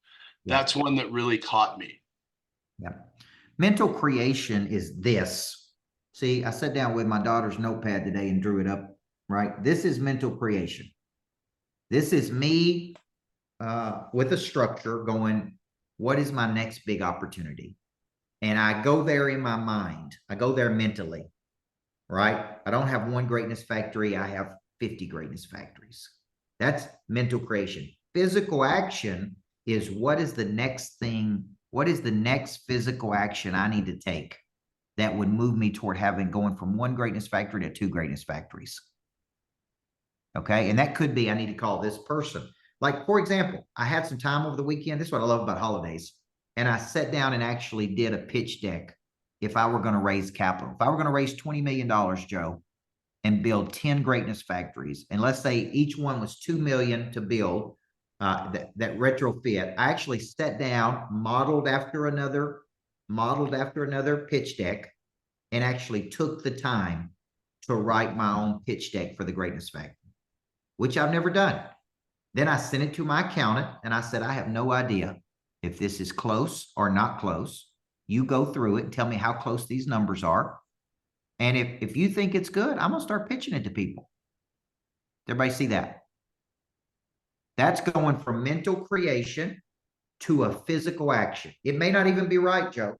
Yeah. That's one that really caught me. Yeah. Mental creation is this. See, I sat down with my daughter's notepad today and drew it up, right? This is mental creation. This is me with a structure going, what is my next big opportunity? And I go there in my mind. I go there mentally, right? I don't have one greatness factory. I have 50 greatness factories. That's mental creation. Physical action is what is the next thing? What is the next physical action I need to take that would move me toward going from one greatness factory to 2 greatness factories? Okay. And that could be, I need to call this person. Like, for example, I had some time over the weekend. This is what I love about holidays. And I sat down and actually did a pitch deck. If I were going to raise capital, if I were going to raise $20 million, Joe, and build 10 greatness factories, and let's say each one was $2 million to build that retrofit, I actually sat down, modeled after another pitch deck, and actually took the time to write my own pitch deck for the Greatness Factor, which I've never done. Then I sent it to my accountant and I said, I have no idea if this is close or not close. You go through it and tell me how close these numbers are. And if you think it's good, I'm going to start pitching it to people. Everybody see that? That's going from mental creation to a physical action. It may not even be right, Joe.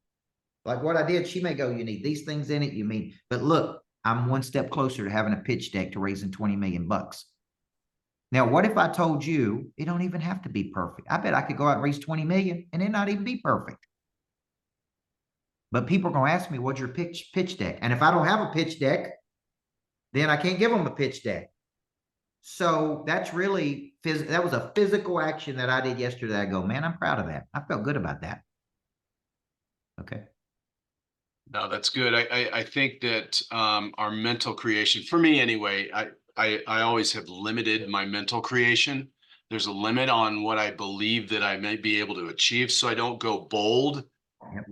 Like what I did, she may go, you need these things in it. You mean, but look, I'm one step closer to having a pitch deck to raising 20 million bucks. Now, what if I told you it don't even have to be perfect? I bet I could go out and raise 20 million and it not even be perfect. But people are going to ask me, what's your pitch deck? And if I don't have a pitch deck, then I can't give them a pitch deck. So that's really, that was a physical action that I did yesterday. I go, man, I'm proud of that. I felt good about that. Okay. No, that's good. I think that our mental creation, for me anyway, I always have limited my mental creation. There's a limit on what I believe that I may be able to achieve. So I don't go bold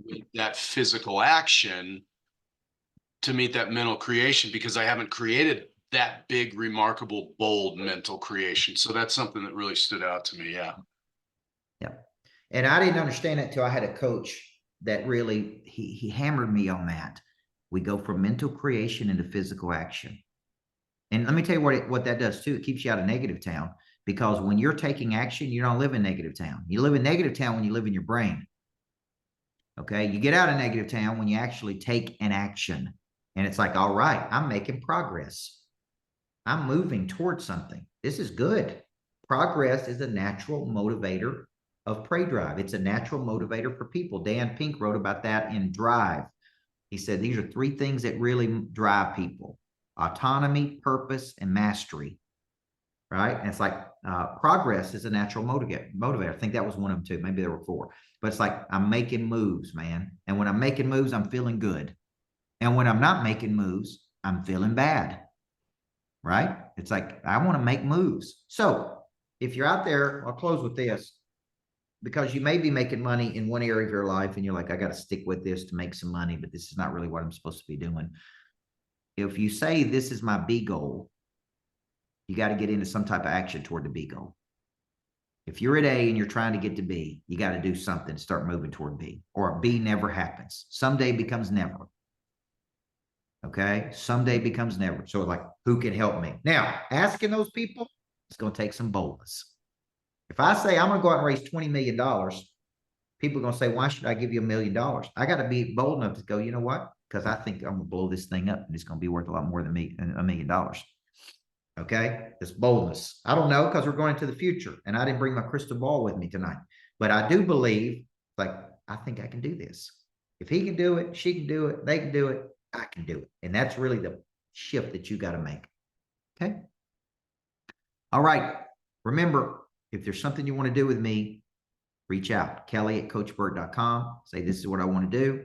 with that physical action to meet that mental creation because I haven't created that big, remarkable, bold mental creation. So that's something that really stood out to me. Yeah. Yeah. And I didn't understand it until I had a coach that really, he hammered me on that. We go from mental creation into physical action. And let me tell you what that does too. It keeps you out of negative town, because when you're taking action, you don't live in negative town. You live in negative town when you live in your brain. Okay. You get out of negative town when you actually take an action. And it's like, all right, I'm making progress. I'm moving towards something. This is good. Progress is a natural motivator of prey drive. It's a natural motivator for people. Dan Pink wrote about that in Drive. He said, these are 3 things that really drive people: autonomy, purpose, and mastery. Right. And it's like progress is a natural motivator. I think that was one of them too. Maybe there were 4, but it's like, I'm making moves, man. And when I'm making moves, I'm feeling good. And when I'm not making moves, I'm feeling bad. Right. It's like, I want to make moves. So if you're out there, I'll close with this, because you may be making money in one area of your life and you're like, I got to stick with this to make some money, but this is not really what I'm supposed to be doing. If you say, this is my B goal, you got to get into some type of action toward the B goal. If you're at A and you're trying to get to B, you got to do something to start moving toward B, or B never happens. Someday becomes never. Okay. Someday becomes never. So like, who can help me? Now, asking those people, it's going to take some boldness. If I say I'm going to go out and raise $20 million, people are going to say, why should I give you $1 million? I got to be bold enough to go, you know what? Because I think I'm going to blow this thing up and it's going to be worth a lot more than $1 million. Okay. It's boldness. I don't know, because we're going into the future and I didn't bring my crystal ball with me tonight, but I do believe, like, I think I can do this. If he can do it, she can do it, they can do it, I can do it. And that's really the shift that you got to make. Okay. All right. Remember, if there's something you want to do with me, reach out. Kelly@coachburt.com. Say, this is what I want to do.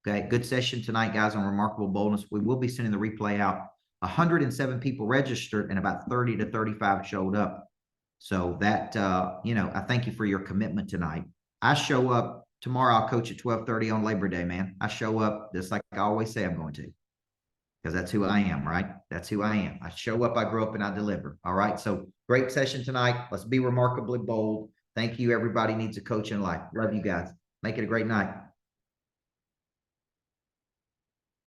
Okay. Good session tonight, guys, on Remarkable Boldness. We will be sending the replay out. 107 people registered and about 30 to 35 showed up. So that, I thank you for your commitment tonight. I show up tomorrow. I'll coach at 12:30 on Labor Day, man. I show up just like I always say I'm going to, because that's who I am, right? That's who I am. I show up, I grow up, and I deliver. All right. So great session tonight. Let's be remarkably bold. Thank you. Everybody needs a coach in life. Love you guys. Make it a great night.